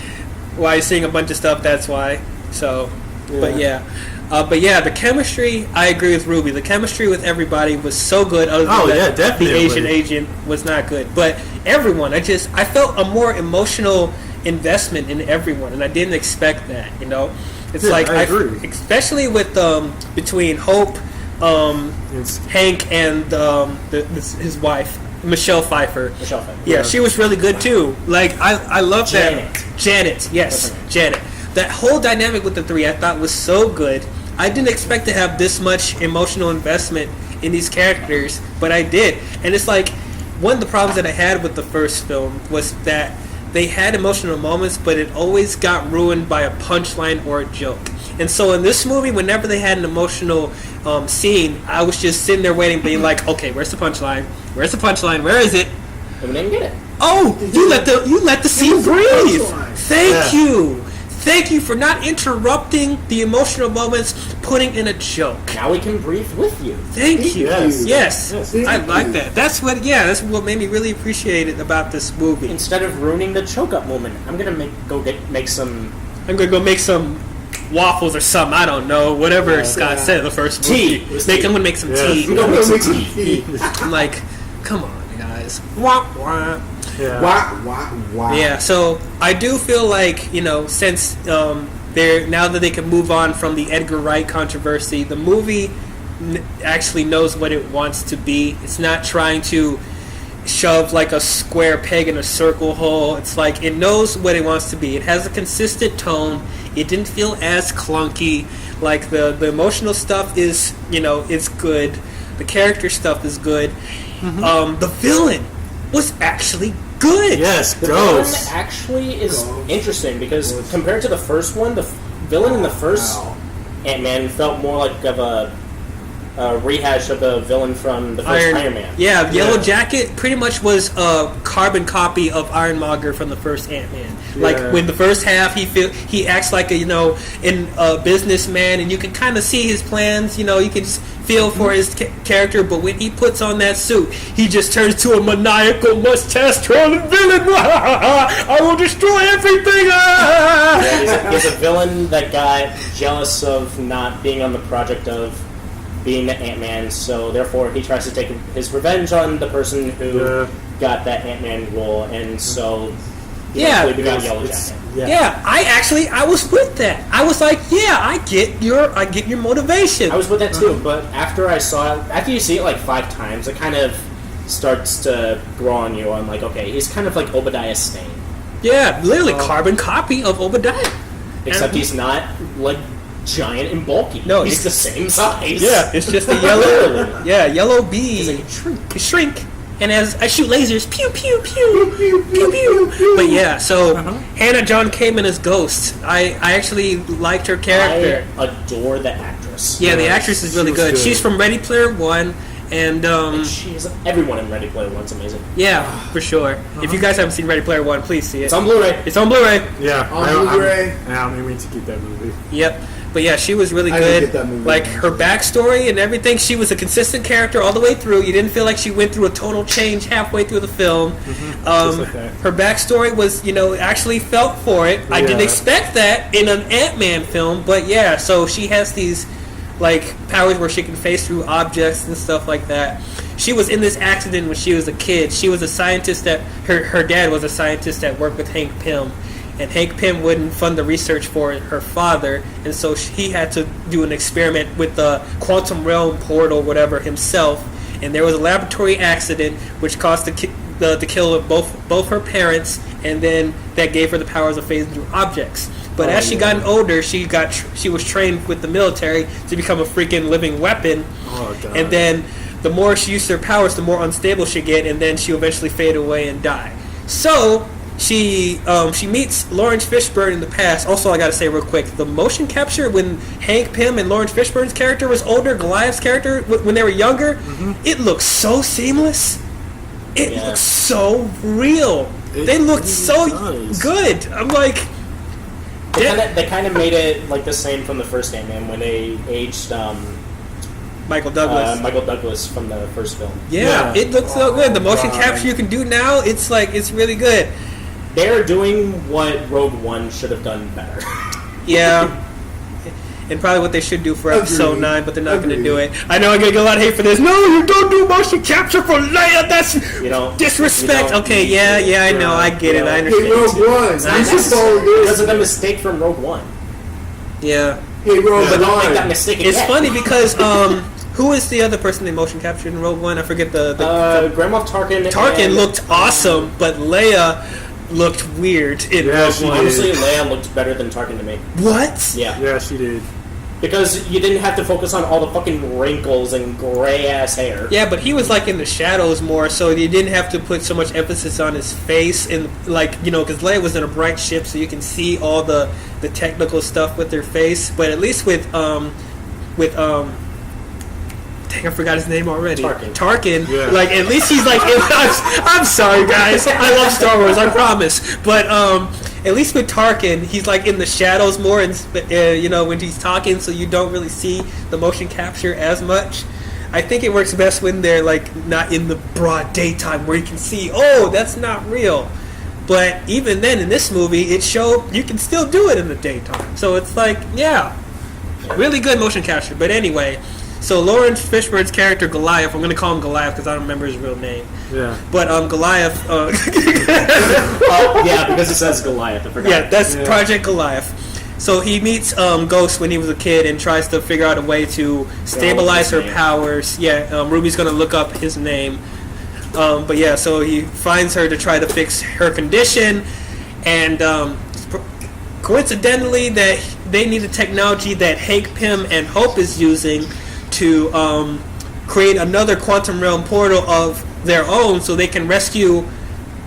why you're seeing a bunch of stuff, that's why. So, but the chemistry, I agree with Ruby. The chemistry with everybody was so good. Other than definitely. The Asian agent was not good, but everyone, I felt a more emotional investment in everyone, and I didn't expect that. It's I agree. Especially with between Hope, Hank, and his wife, Michelle Pfeiffer. Yeah, she was really good too. I love that. Janet, yes, Janet. That whole dynamic with the 3 I thought was so good. I didn't expect to have this much emotional investment in these characters, but I did. And it's one of the problems that I had with the first film was that they had emotional moments, but it always got ruined by a punchline or a joke. And so in this movie, whenever they had an emotional scene, I was just sitting there waiting, being like, okay, where's the punchline? Where's the punchline? Where is it? And we didn't get it. Oh, you let the scene breathe. Thank you. Thank you for not interrupting the emotional moments, putting in a joke. Now we can breathe with you. Thank you. Yes. I like that. That's what made me really appreciate it about this movie. Instead of ruining the choke up moment, I'm gonna go make some waffles or something. I don't know. Whatever Scott said in the first movie. I'm gonna make some tea. I'm gonna make some tea. I'm like, come on, guys. Wah wah. Yeah. Wow. Yeah, so I do feel like, since they're now that they can move on from the Edgar Wright controversy, the movie actually knows what it wants to be. It's not trying to shove like a square peg in a circle hole. It's like it knows what it wants to be. It has a consistent tone. It didn't feel as clunky. Like the emotional stuff is, it's good. The character stuff is good. The villain was actually good. Yes, The Ghost. villain actually is interesting because compared to the first one, the villain in the first Ant-Man felt more like of a rehash of the villain from the first Iron Man. Yeah, Yellow Jacket pretty much was a carbon copy of Ironmonger from the first Ant-Man. Like when the first half, he acts like a businessman, and you can kind of see his plans. You can just feel for his character. But when he puts on that suit, he just turns to a maniacal mustache-twirling villain. I will destroy everything. Yeah, he's a villain that got jealous of not being on the project of being the Ant-Man, so therefore he tries to take his revenge on the person who got that Ant-Man role, and so he actually got Yellow Jacket. I was with that. I was like, I get your motivation. I was with that too, but after you see it like 5 times, it kind of starts to grow on you. I'm like, okay, he's kind of like Obadiah Stane. Yeah, literally carbon copy of Obadiah. Except he's not like giant and bulky. No, he's the same size. Yeah, it's just a yellow. Yellow bee. He's like a shrink. Shrink. And as I shoot lasers, pew pew pew pew pew pew. But yeah, so Hannah John Kamen as Ghost. I actually liked her character. I adore the actress. Yeah, the actress is really good. She's from Ready Player One, and everyone in Ready Player One's amazing. Yeah, for sure. If you guys haven't seen Ready Player One, please see it. It's on Blu-ray. It's on Blu-ray. Yeah, on Blu-ray. I'm aiming to get that movie. Yep. But yeah, she was really I good. didn't get that movie. Like her backstory and everything, she was a consistent character all the way through. You didn't feel like she went through a total change halfway through the film. Just like that. Her backstory was, actually felt for it. I didn't expect that in an Ant-Man film, but yeah, so she has these like powers where she can phase through objects and stuff like that. She was in this accident when she was a kid. She was a scientist that her dad was a scientist that worked with Hank Pym. And Hank Pym wouldn't fund the research for her father, and so he had to do an experiment with the quantum realm portal, whatever, himself. And there was a laboratory accident which caused the kill of both her parents, and then that gave her the powers of phasing through objects. But as she got older, she was trained with the military to become a freaking living weapon. Oh, God. And then the more she used her powers, the more unstable she get, and then she eventually fade away and die. So she meets Lawrence Fishburne in the past. Also, I gotta say real quick, the motion capture when Hank Pym and Lawrence Fishburne's character was older, Goliath's character when they were younger, it looks so seamless. It looks so real. They looked so good. I'm like, they kind of made it like the same from the first Ant-Man when they aged Michael Douglas from the first film. Yeah, it looks so good. The motion capture you can do now, it's really good. They're doing what Rogue One should have done better. Yeah. And probably what they should do for episode 9, but they're not going to do it. I know I'm going to get a lot of hate for this. No, you don't do motion capture for Leia. That's disrespect. I know. I get it. I understand. Hey, Rogue One. Because of the mistake from Rogue One. Yeah. Hey, Rogue But don't One. make that mistake again. It's funny because who is the other person they motion captured in Rogue One? I forget the Grand Moff Tarkin. Tarkin looked awesome, but Leia looked weird in Rogue One. Honestly, Leia looked better than Tarkin to me. What? Yeah, she did. Because you didn't have to focus on all the fucking wrinkles and gray ass hair. Yeah, but he was like in the shadows more, so you didn't have to put so much emphasis on his face and because Leia was in a bright ship, so you can see all the technical stuff with her face. But at least with dang, I forgot his name already. Tarkin. Yeah. Like at least he's like. I'm sorry, guys. I love Star Wars. I promise. But at least with Tarkin, he's like in the shadows more, and when he's talking, so you don't really see the motion capture as much. I think it works best when they're like not in the broad daytime where you can see. Oh, that's not real. But even then, in this movie, it showed you can still do it in the daytime. So it's like, really good motion capture. But anyway. So Lawrence Fishburne's character Goliath, I'm going to call him Goliath because I don't remember his real name. Yeah. But Goliath. Because it says Goliath. I forgot. Yeah, that's Project Goliath. So he meets Ghost when he was a kid and tries to figure out a way to stabilize her powers. Yeah, Ruby's going to look up his name. But yeah, so he finds her to try to fix her condition, and coincidentally, that they need a technology that Hank Pym and Hope is using to create another quantum realm portal of their own, so they can rescue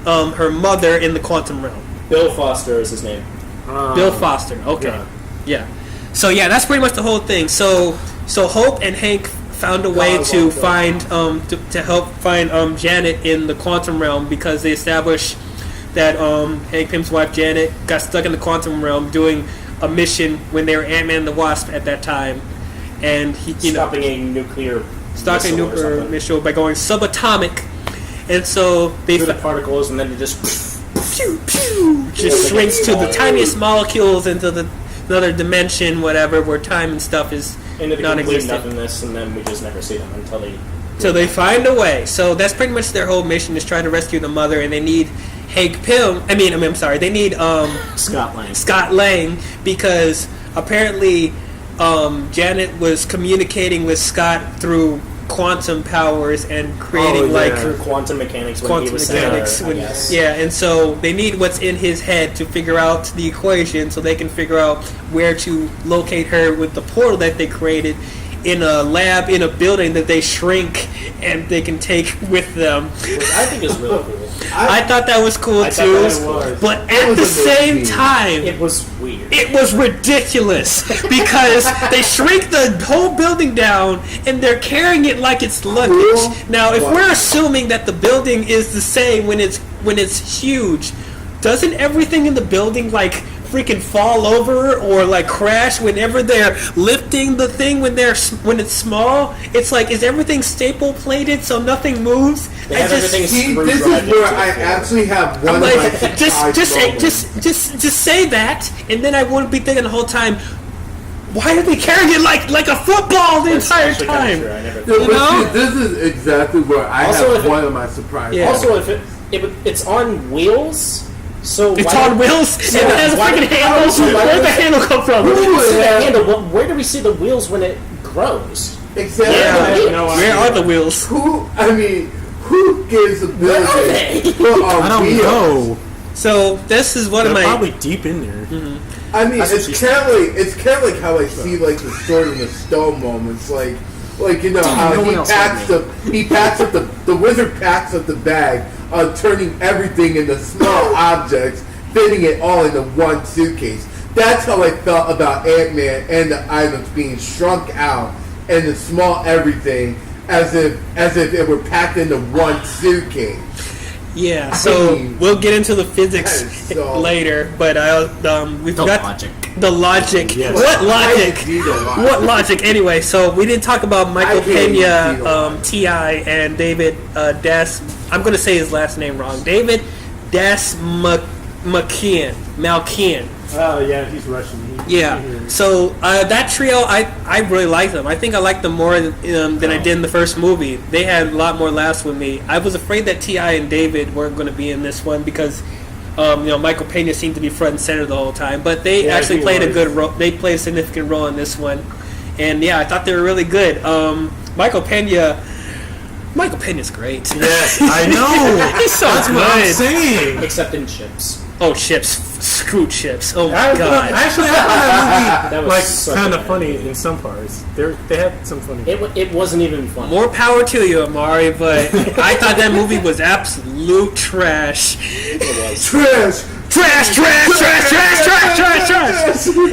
her mother in the quantum realm. Bill Foster is his name. Bill Foster. Okay. Yeah. So yeah, that's pretty much the whole thing. So Hope and Hank found a way to find to help find Janet in the quantum realm, because they established that Hank Pym's wife Janet got stuck in the quantum realm doing a mission when they were Ant-Man and the Wasp at that time, and stopping a nuclear missile by going subatomic, and so they the particles, and then it just pew pew just shrinks to the tiniest molecules into another dimension, whatever, where time and stuff is into the complete non-existent. nothingness, and then we just never see them until they. So they find a way. So that's pretty much their whole mission, is trying to rescue the mother, and they need Hank Pym. I'm sorry. They need Scott Lang, because apparently Janet was communicating with Scott through quantum powers and creating through quantum mechanics. And so they need what's in his head to figure out the equation, so they can figure out where to locate her with the portal that they created in a lab in a building that they shrink and they can take with them. Which I think is really cool. I thought that was cool too, but at the same time, it was weird. It was ridiculous because they shrink the whole building down and they're carrying it like it's luggage. Now, if we're assuming that the building is the same when it's huge, doesn't everything in the building like freaking fall over or like crash whenever they're lifting the thing when it's small? It's like, is everything staple plated so nothing moves? This is where I actually have one. I'm like, just say that, and then I wouldn't be thinking the whole time, why are they carrying it like a football the entire time? This is exactly where I have one of my surprises. Yeah. Also, if it's on wheels. So it's on wheels and it has a freaking handle. Where'd the handle come from? Where do we see the wheels when it grows? Exactly. Yeah, where are the wheels? Who gives a building? I don't know. So this is one of my probably deep in there. Mm-hmm. I mean, it's kind of like how I see like the Sword in the Stone moments, like you know how he packs up the wizard packs up the bag, turning everything into small objects, fitting it all into one suitcase. That's how I felt about Ant-Man and the items being shrunk out and the small everything, as if it were packed into one suitcase. Yeah, so we'll get into the physics later, but we forgot the logic. Yes. What logic? What logic? Anyway, so we didn't talk about Michael Pena, T.I., and David Das. I'm going to say his last name wrong. David Das Malkian. Oh yeah, he's Russian. So that trio, I really like them. I think I liked them more than I did in the first movie. They had a lot more laughs with me. I was afraid that T.I. and David weren't going to be in this one because Michael Pena seemed to be front and center the whole time. But they actually played a good role. They played a significant role in this one, and yeah, I thought they were really good. Michael Pena's great. Yes, I know. He's so That's good. what I'm saying. Except in Chips. Oh, Chips. Screw Chips. Oh, my God. Actually, I thought that movie was kind of funny in some parts. They had some funny. It wasn't even funny. More power to you, Amari, but I thought that movie was absolute trash. It was. Trash.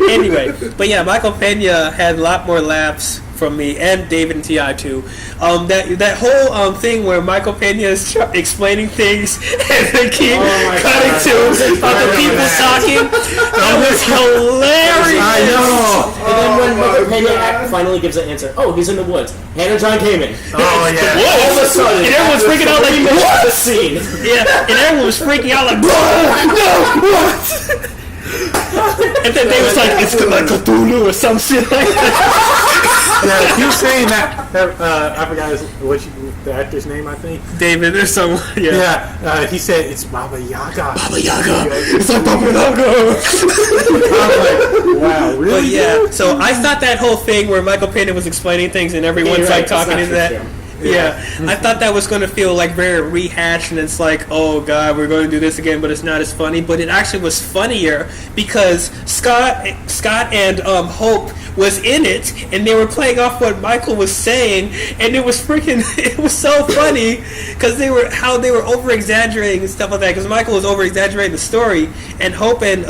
Anyway, but yeah, Michael Pena had a lot more laughs from me, and David and T.I. too. That whole thing where Michael Pena is explaining things and they keep cutting to other people talking, that was hilarious. I know. And then when Michael Pena finally gives an answer, he's in the woods. Hannah John came in. Oh yeah. All of a sudden, And everyone's freaking out like, what? The scene. Yeah, and everyone was freaking out like, what? And then they was like, it's like Cthulhu or some shit like that. Yeah, he was saying that I forgot the actor's name, I think. David or someone. Yeah, he said it's Baba Yaga. Baba Yaga. It's like Baba Yaga. I was like, wow, really? But yeah, so I thought that whole thing where Michael Pena was explaining things and everyone's like talking into that. Yeah, I thought that was going to feel like very rehashed, and it's like, oh god, we're going to do this again, but it's not as funny. But it actually was funnier because Scott and Hope was in it, and they were playing off what Michael was saying, and it was freaking, it was so funny because they were over exaggerating and stuff like that. Because Michael was over exaggerating the story, and Hope and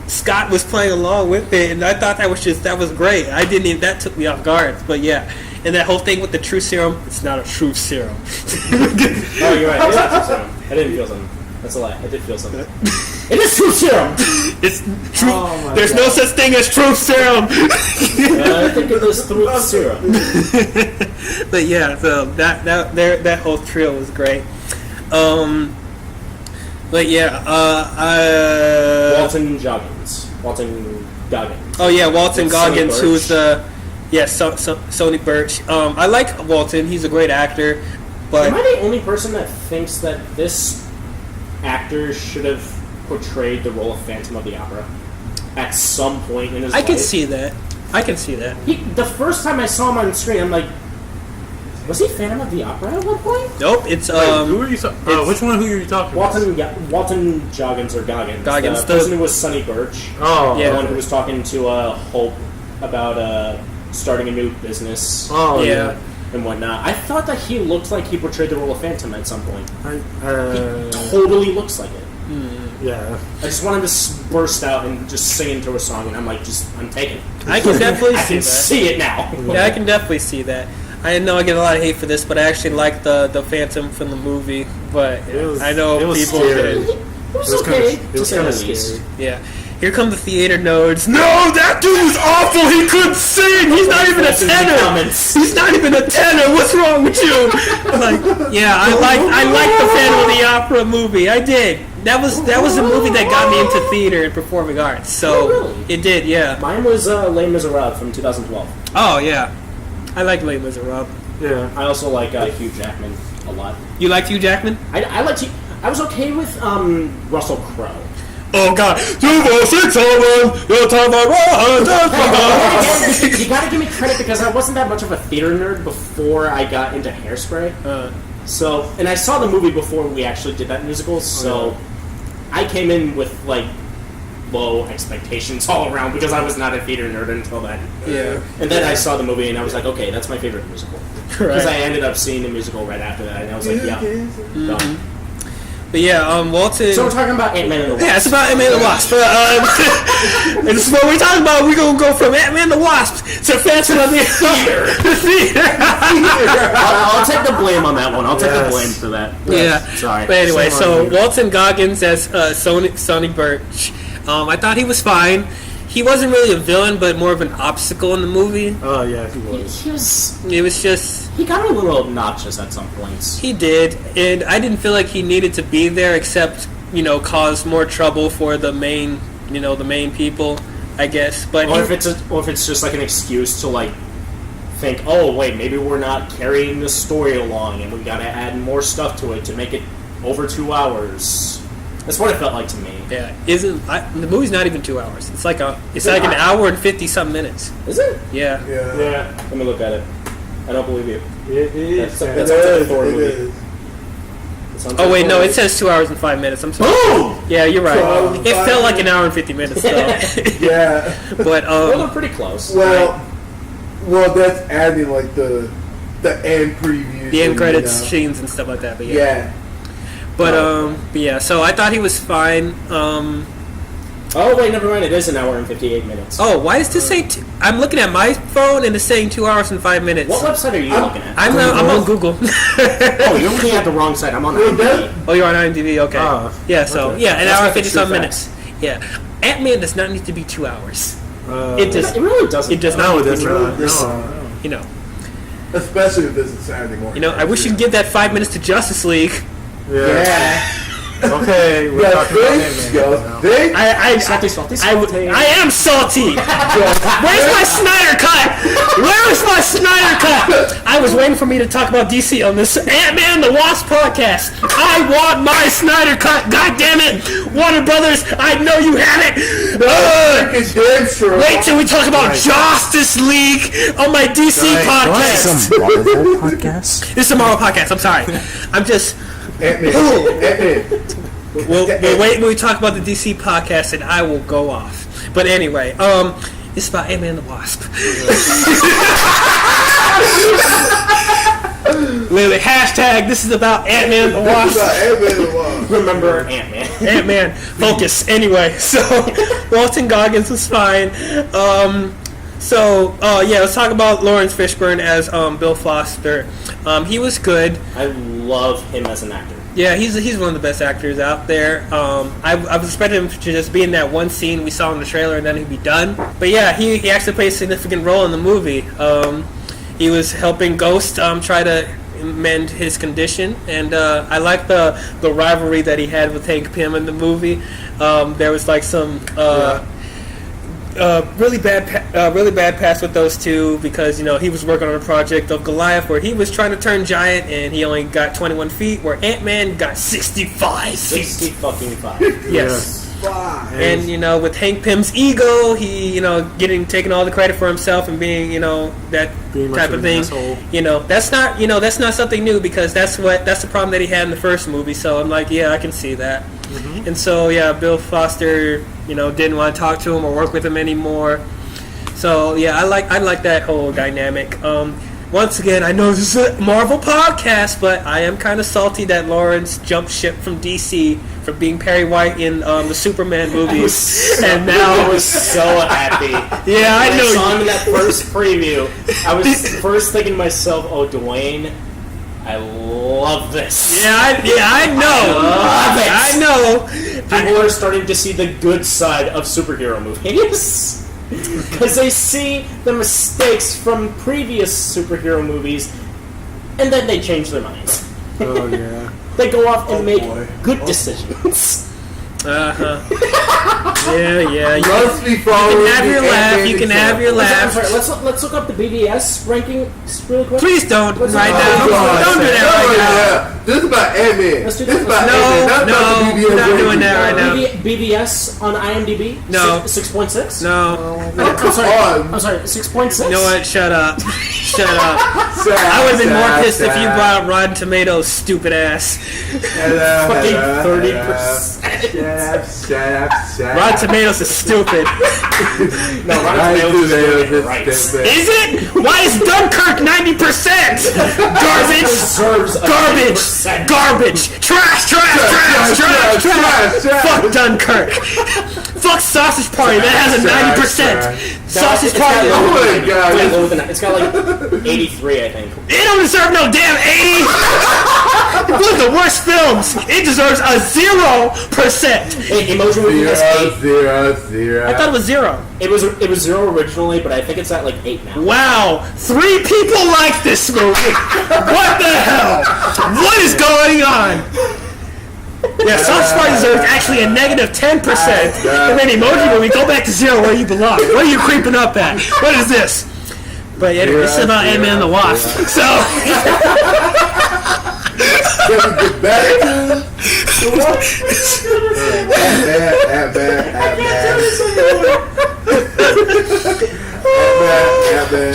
Scott was playing along with it, and I thought that was great. That took me off guard, but yeah. And that whole thing with the truth serum, it's not a truth serum. Oh, you're right. It is a truth serum. I didn't feel something. That's a lie. I did feel something. It is truth serum. It's truth. There's no such thing as truth serum. I think it is truth serum. But yeah, so that whole trio was great. But yeah, Walton Goggins. Oh yeah, Walton With Goggins, Sonny who's Sony Birch. I like Walton. He's a great actor. But am I the only person that thinks that this actor should have portrayed the role of Phantom of the Opera at some point in his life? I can see that. The first time I saw him on screen, I'm like, was he Phantom of the Opera at one point? Nope. It's who are you? Which one? Who are you talking about? Walton Goggins or Goggins. Goggins, the person who was Sonny Birch. Oh, yeah. The one who was talking to Hope about starting a new business. Oh, yeah. And whatnot. I thought that he looked like he portrayed the role of Phantom at some point. He yeah. totally looks like it. Yeah. I just want him to burst out and just sing into a song, and I'm like, I'm taking it. I can definitely I see can that. see it now. Yeah, I can definitely see that. I know I get a lot of hate for this, but I actually like the Phantom from the movie. But I know it was people scary. did. It was okay. It was kind of scary. Yeah. Here come the theater nerds. No, that dude was awful. He couldn't sing. He's not even a tenor. He's not even a tenor. What's wrong with you? Like, yeah, I like the Phantom of the Opera movie. I did. That was a movie that got me into theater and performing arts. So really? It did, yeah. Mine was Les Miserables from 2012. Oh yeah, I like Les Miserables. Yeah. I also like Hugh Jackman a lot. You like Hugh Jackman? I liked Hugh. I was okay with Russell Crowe. Oh God! 2, 4, 6, 7. You gotta give me credit because I wasn't that much of a theater nerd before I got into Hairspray. So, and I saw the movie before we actually did that musical. So, I came in with like low expectations all around because I was not a theater nerd until then. Yeah. And then I saw the movie and I was like, okay, that's my favorite musical. Because I ended up seeing the musical right after that, and I was like, yeah. Done. But yeah, Walton. So we're talking about Ant-Man and the Wasp. Yeah, it's about Ant-Man and the Wasp. And this is what we're talking about. We're gonna go from Ant-Man and the Wasp to Phantom of the Theater. I'll take the blame on that one. I'll take the blame for that. Yeah. Sorry. But anyway, so you. Walton Goggins as Sonny Birch. I thought he was fine. He wasn't really a villain, but more of an obstacle in the movie. Oh yeah, he was. It was just. He got a little obnoxious at some points. He did, and I didn't feel like he needed to be there, except cause more trouble for the main people, I guess. But Or if it's just like an excuse to like think, oh wait, maybe we're not carrying the story along, and we got to add more stuff to it to make it over 2 hours. That's what it felt like to me. yeah, the movie's not even 2 hours. It's like an hour and 50-some minutes. Is it? Yeah. Yeah. Let me look at it. I don't believe you. It is. That's like a Thor movie. is. Oh wait, no, it says 2 hours and 5 minutes. I'm sorry. Boom! Yeah, you're right. 2 hours and It 5 felt like an minutes. hour and 50 minutes though. Yeah. But Well, they're pretty close. Well, that's adding like the end previews. the end and, credits scenes and stuff like that. But yeah. Yeah. But yeah. So I thought he was fine. Oh wait, never mind. It is an hour and 58 minutes. Oh, why does this say? I'm looking at my phone and it's saying 2 hours and 5 minutes. What website are you looking at? I'm on Google. Oh, you're looking at the wrong site. I'm on IMDb. Oh, you're on IMDb. Okay. Yeah. So okay. yeah, an That's hour like and the 50-some true minutes. Yeah. Ant-Man does not need to be 2 hours. It just. It really doesn't. It does No, not. it does not. No. Especially if this is Saturday morning. I wish you could give that 5 minutes to Justice League. Yeah. Okay, we're talking about Ant-Man now. I am salty. Where's my Snyder cut? Where is my Snyder cut? I was waiting for me to talk about DC on this Ant-Man the Wasp podcast. I want my Snyder cut. God damn it, Warner Brothers! I know you have it. It's damn true. Wait till we talk about Justice League on my DC podcast. Some Marvel podcast? This is a Marvel podcast. I'm sorry. I'm just. Ant-Man. We'll wait when we talk about the DC podcast, and I will go off. But anyway, it's about Ant-Man and the Wasp. Literally, hashtag this is about Ant-Man and the Wasp. Remember Ant-Man. Ant-Man, focus. Anyway, so Walton Goggins was fine. Let's talk about Lawrence Fishburne as Bill Foster. He was good. I love him as an actor. Yeah, he's one of the best actors out there. I was expecting him to just be in that one scene we saw in the trailer and then he'd be done. But yeah, he actually played a significant role in the movie. He was helping Ghost try to mend his condition, and I like the rivalry that he had with Hank Pym in the movie. There was like some really bad pass with those two because he was working on a project of Goliath where he was trying to turn giant and he only got 21 feet, where Ant-Man got 65 feet. 60 fucking 5. Yes. And with Hank Pym's ego, he taking all the credit for himself and being that Being type of thing. That's not something new because that's the problem that he had in the first movie. So I'm like, yeah, I can see that. Mm-hmm. And so yeah, Bill Foster didn't want to talk to him or work with him anymore. So yeah, I like that whole dynamic. Once again, I know this is a Marvel podcast, but I am kind of salty that Lawrence jumped ship from DC for being Perry White in the Superman movies, and now I was so happy. Yeah, I know. I saw him in that first preview. I was first thinking to myself, "Oh, Dwayne, I love this." Yeah, I know. I know. People are starting to see the good side of superhero movies. Because they see the mistakes from previous superhero movies, and then they change their minds. Oh, yeah. They go off and make boy. good decisions. Yeah. Must be You can have your laugh. You can have your I'm laugh. sorry, let's look up the BDS ranking real quick. Please don't Let's right look now. up- Don't do that right now. This is about Ant-Man. Let's do This that. is about No, Ant-Man. no, we're not doing that right now. BDS on IMDb? No. 6.6? No. I'm sorry. on. I'm sorry. 6.6. You know what? Shut up. Shut up. I would have been more pissed if you brought up Rotten Tomatoes, stupid ass. Fucking 30%. Shut up. Rotten Tomatoes is stupid. No, Rotten Tomatoes is right. Is it? Why is Dunkirk 90%? Garbage. Deserves a Garbage. 90%. Garbage. Trash. Fuck Dunkirk. Fuck Sausage Party. That has a 90%. Sausage Party. Oh my God. It's got like 83, I think. It don't deserve no damn 80. It's one of the worst films. It deserves a 0%. Hey, Emoji Movie has 8. Zero. I thought it was 0. It was 0 originally, but I think it's at like 8 now. Wow, 3 people like this movie. What the hell? What is going on? Yeah, Sausage Party deserves actually a negative 10%. And then Emoji Movie, go back to 0 where you belong. What are you creeping up at? What is this? But anyway, this is about Ant-Man and the Wasp. So...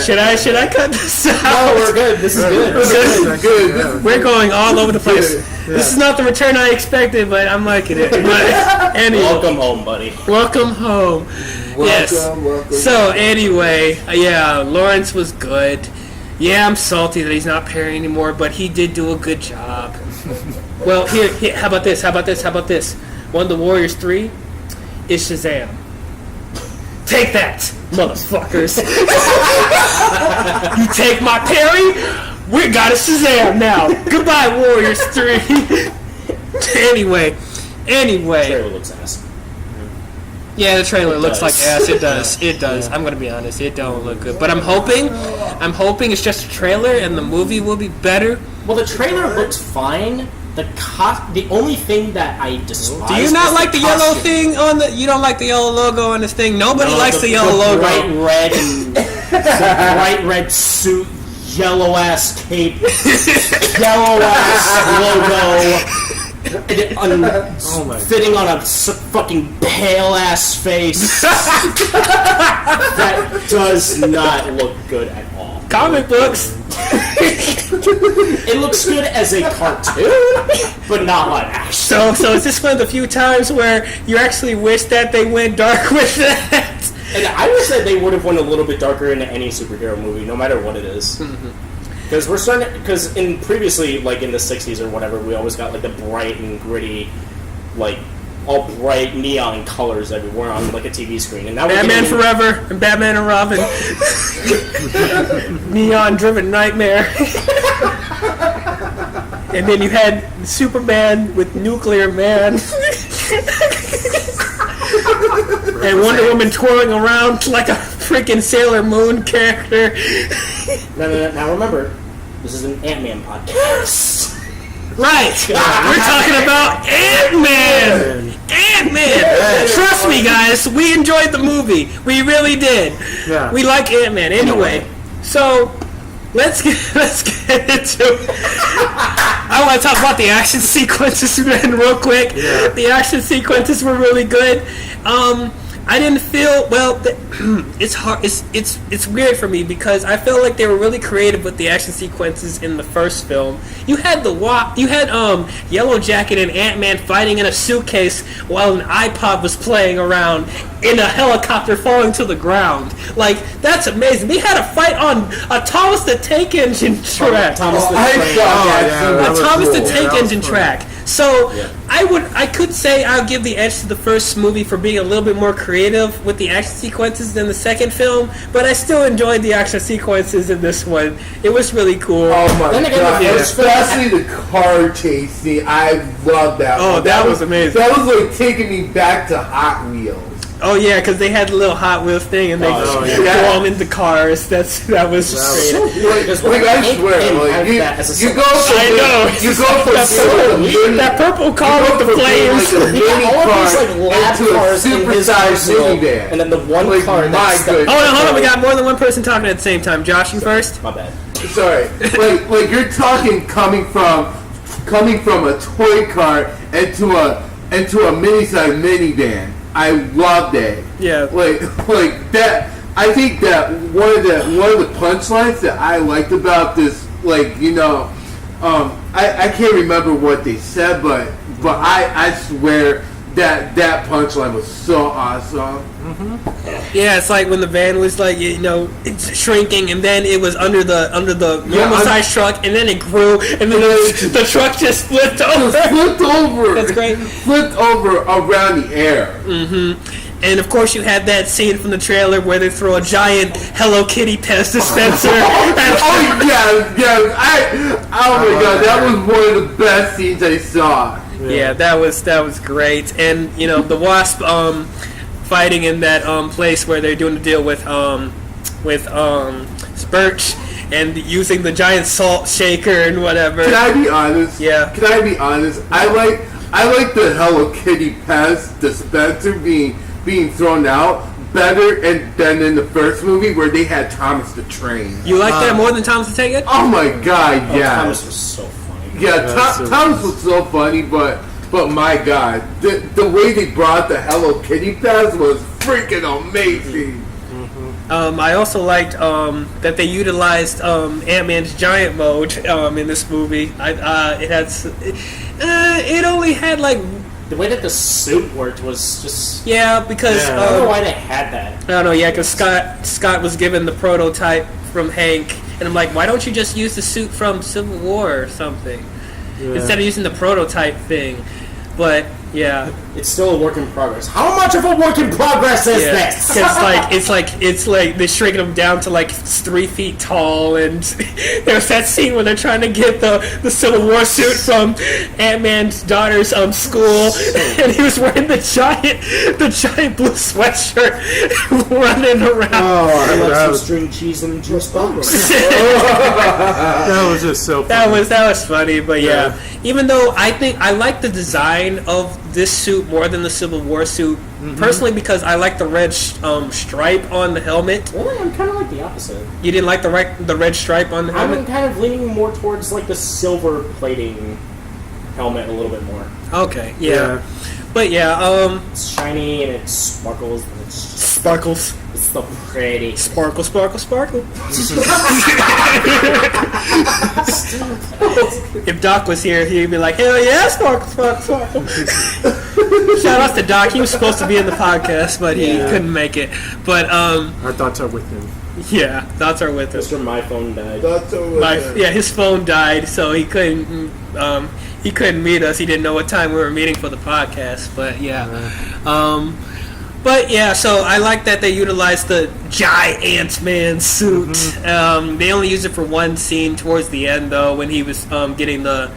Should I cut this out? No, we're good. This is good. We're going all over the place. This is not the return I expected, but I'm liking it. But anyway, Welcome home, buddy. welcome home. Yes. Welcome. So anyway, yeah, Lawrence was good. Yeah, I'm salty that he's not Perry anymore, but he did do a good job. Well, here, how about this? One of the Warriors 3 is Shazam. Take that, motherfuckers. You take my Perry, we got a Shazam now. Goodbye, Warriors 3. Anyway. Trailer looks ass. Yeah, the trailer looks like does. ass. It does. I'm gonna be honest. It don't look good. But I'm hoping it's just a trailer and the movie will be better. Well, the trailer looks fine, the only thing that I despise. Do you not is like the yellow costume. thing on the? You don't like the yellow logo on this thing? Nobody likes the yellow logo. Bright red and bright red suit, yellow ass cape, yellow ass logo, fitting on a fucking pale ass face. That does not look good at all. Comic books. It looks good as a cartoon, but not live action. So is this one of the few times where you actually wish that they went dark with that? And I wish that they would have went a little bit darker into any superhero movie, no matter what it is. Because we're starting. Because in previously, like in the '60s or whatever, we always got like the bright and gritty, like all bright neon colors everywhere on like a TV screen. And now Batman Forever and Batman and Robin, neon-driven nightmare. And then you had Superman with Nuclear Man. And Wonder Woman twirling around like a freaking Sailor Moon character. Now remember, this is an Ant-Man podcast. Right! We're talking about Ant-Man! Ant-Man! Trust me, guys, we enjoyed the movie. We really did. Yeah. We like Ant-Man. Anyway, so let's get into it. I want to talk about the action sequences real quick. Yeah. The action sequences were really good. I didn't feel it's hard. It's weird for me because I felt like they were really creative with the action sequences in the first film. You had Yellow Jacket and Ant-Man fighting in a suitcase while an iPod was playing around in a helicopter falling to the ground. Like, that's amazing. They had a fight on a Thomas the Tank Engine track. Thomas the Tank Engine track. So I could say I'll give the edge to the first movie for being a little bit more creative with the action sequences than the second film, but I still enjoyed the action sequences in this one. It was really cool. Oh my Then again, god! the first Especially the car chase scene. I love that. Oh, one. that was amazing. That was like taking me back to Hot Wheels. Oh yeah, because they had the little Hot Wheels thing and they throw them into cars. That was great. Like, I swear, like, you go from I know. you go from that purple car with the flames. like a mini all of car these like lab into a cars in his supersized arsenal, minivan. and then the one Like, car my that's goodness. Hold on. We got more than one person talking at the same time. Josh, you first. My bad. Sorry, like you're talking coming from a toy car into a mini-sized minivan. I love that. Yeah. Like that. I think that one of the punchlines that I liked about this, like, I can't remember what they said, but I swear that punchline was so awesome. Yeah, it's like when the van was like, it's shrinking, and then it was under the normal size truck, and then it grew, and then the truck just flipped over. Flipped over. That's great. Flipped over around the air. And of course, you had that scene from the trailer where they throw a giant Hello Kitty Pez dispenser. Oh my god, that was one of the best scenes I saw. Yeah, that was great. And the Wasp fighting in that place where they're doing the deal with Spurch and using the giant salt shaker and whatever. Can I be honest? Yeah. Can I be honest? I like the Hello Kitty Pez dispenser being thrown out better than in the first movie where they had Thomas the Train. You like that more than Thomas the Tank Engine? Oh my god, yeah. Thomas was so funny. Yeah, Thomas was so funny, but my god, the way they brought the Hello Kitty Pez was freaking amazing. I also liked that they utilized Ant-Man's giant mode in this movie. It only had like. The way that the suit worked was just... Yeah, because... I don't know why they had that. I don't know, yeah, because Scott was given the prototype from Hank, and I'm like, why don't you just use the suit from Civil War or something? Instead of using the prototype thing. But, Yeah. It's still a work in progress. How much of a work in progress is this? It's like they're shrinking him down to like 3 feet tall, and there's that scene where they're trying to get the Civil War suit from Ant-Man's daughter's school, and he was wearing the giant blue sweatshirt, running around. I love some string cheese and juice box. That was just so funny. That was funny, but yeah. Even though I think I like the design of this suit more than the Civil War suit, personally, because I like the red stripe on the helmet. Really, I'm kind of like the opposite. You didn't like the red stripe on the helmet? I'm kind of leaning more towards like the silver plating helmet a little bit more. Okay, yeah. But yeah, It's shiny and it sparkles and it's sparkles. It's so pretty. Sparkle, sparkle, sparkle. If Doc was here, he'd be like, hell yeah, sparkle, sparkle, sparkle. Shout out to Doc. He was supposed to be in the podcast, but he couldn't make it. But our thoughts are with him. Yeah, thoughts are with him. Mr. My phone died. His phone died, so he couldn't meet us. He didn't know what time we were meeting for the podcast. But so I like that they utilized the giant man suit. They only used it for one scene towards the end, though, when he was getting the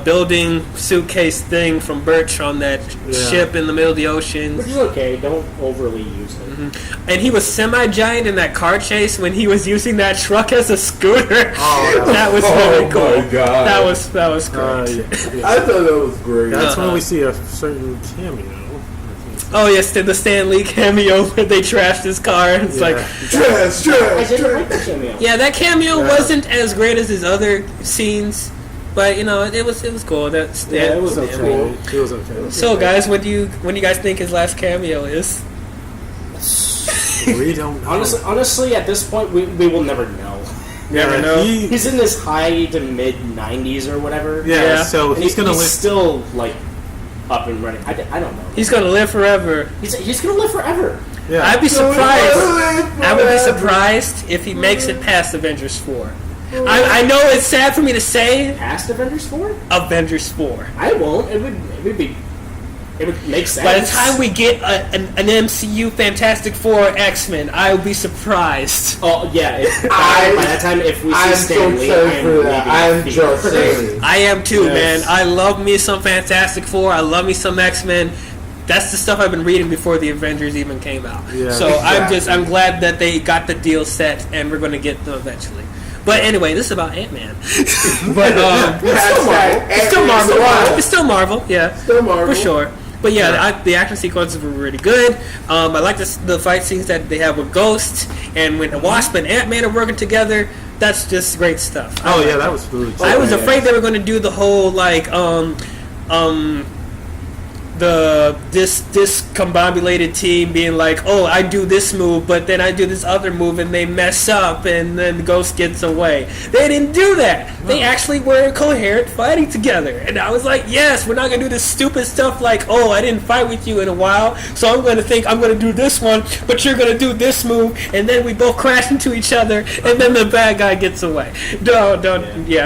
building suitcase thing from Birch on that ship in the middle of the ocean. Which is okay. Don't overly use it. And he was semi-giant in that car chase when he was using that truck as a scooter. Oh, that was really cool. My God. That was great. I thought that was great. That's when we see a certain cameo. Oh yes, the Stan Lee cameo where they trashed his car. It's like Trash. I didn't like the cameo. yeah, that cameo wasn't as great as his other scenes, but it was cool. It was okay. It was okay. So guys, when do you guys think his last cameo is? We don't know. Honestly, at this point, we will never know. Never know. He's in his high to mid 90s or whatever. Yeah, so And he's gonna live. still like up and running. I don't know. He's gonna live forever. He's gonna live forever. Yeah. I'd be surprised. I would be surprised if he makes it past Avengers 4. I know it's sad for me to say Past Avengers 4? Avengers 4. I won't. It would make sense. By the time we get an MCU Fantastic Four X-Men, I will be surprised. Oh yeah. By that time, if we see I'm Stan so Lee, excited for that. I'm just saying. I am too, Yes. man. I love me some Fantastic Four. I love me some X-Men. That's the stuff I've been reading before the Avengers even came out. Yeah. So Exactly. I'm glad that they got the deal set, and we're going to get them eventually. But anyway, this is about Ant-Man. But it's still Marvel. It's still Marvel, yeah. Still Marvel. For sure. But yeah, the action sequences were really good. I like the fight scenes that they have with Ghost, and when Wasp and Ant-Man are working together, that's just great stuff. Oh yeah, that was really cool. I was afraid they were going to do the whole like this discombobulated team being like, oh, I do this move, but then I do this other move, and they mess up, and then Ghost gets away. They didn't do that. They actually were coherent fighting together, and I was like, yes, we're not gonna do this stupid stuff like, oh, I didn't fight with you in a while, so I'm gonna think I'm gonna do this one, but you're gonna do this move, and then we both crash into each other, and then the bad guy gets away. I'm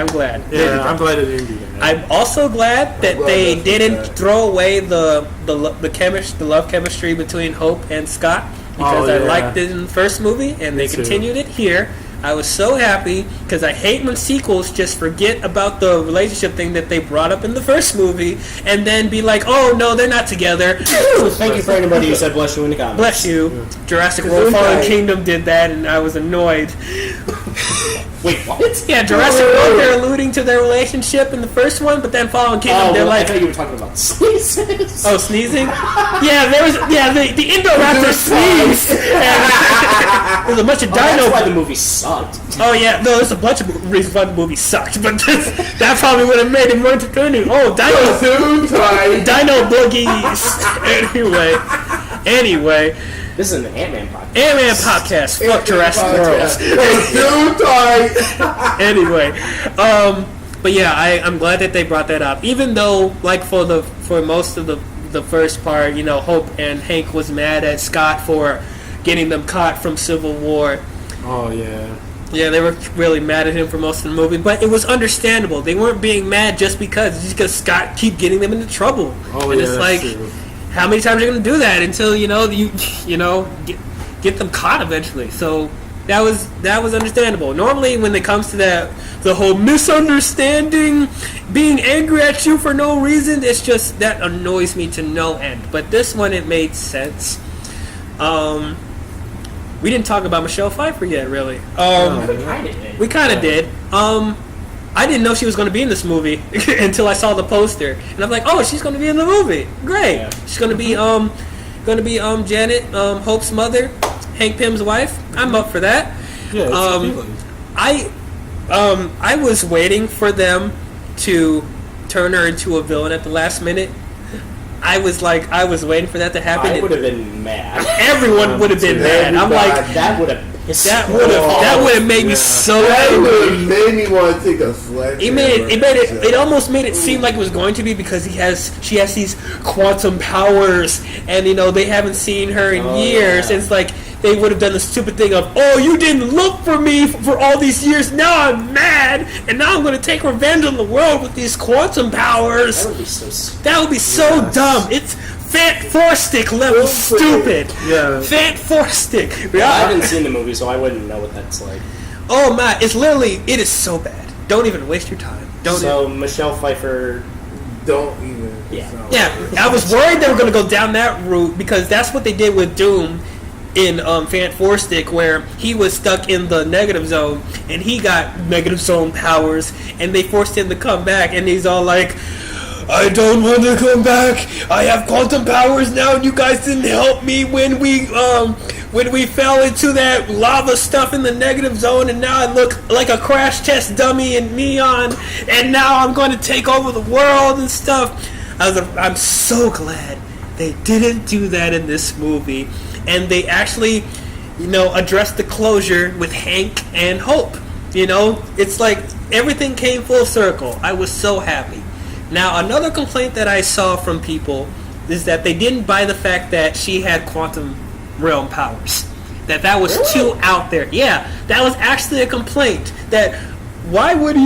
glad. Yeah, I'm glad it didn't do that. I'm also glad that they didn't throw away the love chemistry between Hope and Scott, because I liked it in the first movie, and they continued it here. I was so happy, because I hate when sequels just forget about the relationship thing that they brought up in the first movie, and then be like, oh no, they're not together. Thank you for anybody who said bless you in the comments. Bless you. Jurassic World Fallen Kingdom did that, and I was annoyed. Wait, what? Yeah, Jurassic World, they're alluding to their relationship in the first one, but then Fallen Kingdom, they're like... I thought you were talking about sneezes. Oh, sneezing? Yeah, the Indoraptor sneezed. And there's a bunch of dino... That's why the movie sucked. Oh, yeah, no, there's a bunch of reasons why the movie sucked, but that probably would have made it more entertaining. Oh, dino boogies. Anyway... This is an Ant-Man podcast. Ant-Man podcast. Fuck Jurassic World. Anyway, but yeah, I'm glad that they brought that up. Even though, like for most of the first part, Hope and Hank was mad at Scott for getting them caught from Civil War. Oh yeah. Yeah, they were really mad at him for most of the movie, but it was understandable. They weren't being mad just because Scott keep getting them into trouble. Oh, and yeah, it's that's like, true. how many times are you going to do that until you get them caught eventually? So that was understandable. Normally, when it comes to the whole misunderstanding, being angry at you for no reason, it's just that annoys me to no end. But this one, it made sense. We didn't talk about Michelle Pfeiffer yet, really. We kind of did. I didn't know she was going to be in this movie until I saw the poster, and I'm like, oh, she's going to be in the movie. Great. Yeah. She's going to be Janet, Hope's mother, Hank Pym's wife. I'm up for that. Yeah. I was waiting for them to turn her into a villain at the last minute. I was waiting for that to happen. I would have been mad. Everyone would have been mad. I'm like, that would have pissed that would have made me so That angry. would have made me want to take a sledgehammer. It almost made it seem like it was going to be because she has these quantum powers, and they haven't seen her in years. Yeah. And it's like they would have done the stupid thing of, oh, you didn't look for me for all these years. Now I'm mad, and now I'm going to take revenge on the world with these quantum powers. That would be so stupid. That would be so dumb. It's Fant-Four-Stick level stupid. Yeah. Fant-Four-Stick. Yeah, I haven't seen the movie, so I wouldn't know what that's like. Oh my! It is so bad. Don't even waste your time. Michelle Pfeiffer. Don't even. Yeah. Yeah, I was worried they were going to go down that route because that's what they did with Doom in Fant-Four-Stick, where he was stuck in the negative zone and he got negative zone powers, and they forced him to come back, and he's all like, I don't want to come back. I have quantum powers now, and you guys didn't help me when we fell into that lava stuff in the negative zone, and now I look like a crash test dummy in neon, and now I'm going to take over the world and stuff. I'm so glad they didn't do that in this movie, and they actually, addressed the closure with Hank and Hope. It's like everything came full circle. I was so happy. Now, another complaint that I saw from people is that they didn't buy the fact that she had quantum realm powers. That was too out there. Yeah, that was actually a complaint. That why would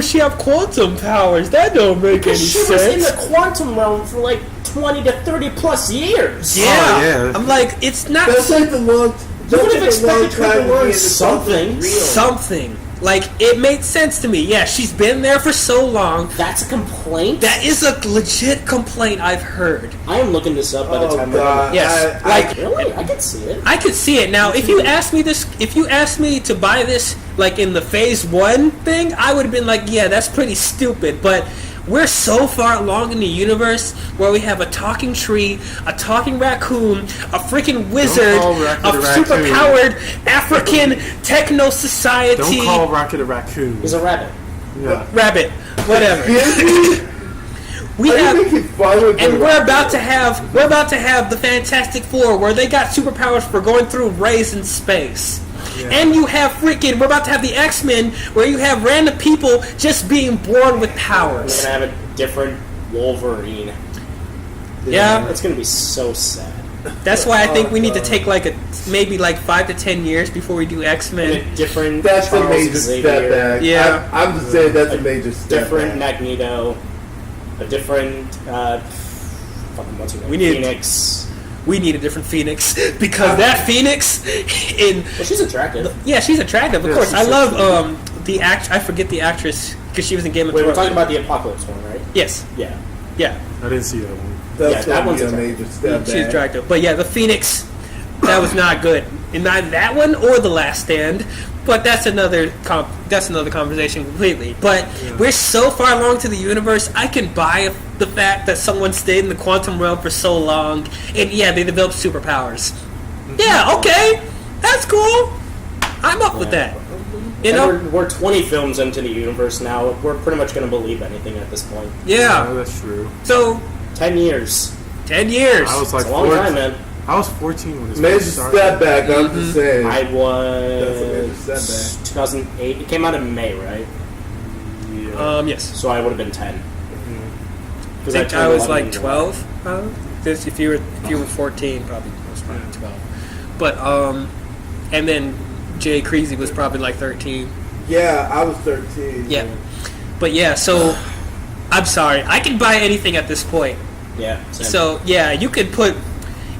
she have quantum powers? That don't make any sense. She was in the quantum realm for like 20 to 30 plus years. Yeah, yeah. I'm like, it's not. That's like the long. You would have expected her to learn something. Something. Like, it made sense to me. Yeah, she's been there for so long. That's a complaint? That is a legit complaint I've heard. I am looking this up by the time God. Yes. Really? I could see it. I could see it. Now, if you asked me to buy this, like, in the Phase 1 thing, I would have been like, yeah, that's pretty stupid. But we're so far along in the universe where we have a talking tree, a talking raccoon, a freaking wizard, a super-powered African techno society. Don't call Rocket a raccoon. He's a rabbit. Yeah. Rabbit. Whatever. We're about to have the Fantastic Four, where they got superpowers for going through rays in space. Yeah. And you have we're about to have the X-Men, where you have random people just being born with powers. We're gonna have a different Wolverine. Yeah. It's gonna be so sad. That's why I think we need to take maybe 5 to 10 years before we do X-Men. And a different That's Charles a major Xavier. step back. Yeah. I'm just saying that's a major step different back. Magneto. A different what's her name? We need Phoenix. We need a different Phoenix, because that Phoenix Well, she's attractive. Yeah, she's attractive. Of course, I love the I forget the actress because she was in Game of Thrones. We're talking about the Apocalypse one, right? Yes. Yeah. I didn't see that one. That's that one's a major step back. She's attractive, but yeah, the Phoenix, that was not good. In neither that one or The Last Stand. But that's another conversation completely. But we're so far along to the universe, I can buy the fact that someone stayed in the quantum realm for so long, and yeah, they developed superpowers. Yeah, okay, that's cool. I'm up with that. We're 20 films into the universe now. We're pretty much going to believe anything at this point. Yeah, that's true. So 10 years. 10 years. I was like, it's a long time, man. I was 14 when this Major started. step back, I'm just saying. I was That's a major step back. 2008. It came out in May, right? Yeah. Yes. So I would have been 10. I think I was like 12. Because if you were 14, probably 12. But and then Jay Creasy was probably like 13. Yeah, I was 13. Yeah. But yeah, so I'm sorry. I can buy anything at this point. Yeah. Same. So yeah, you could put,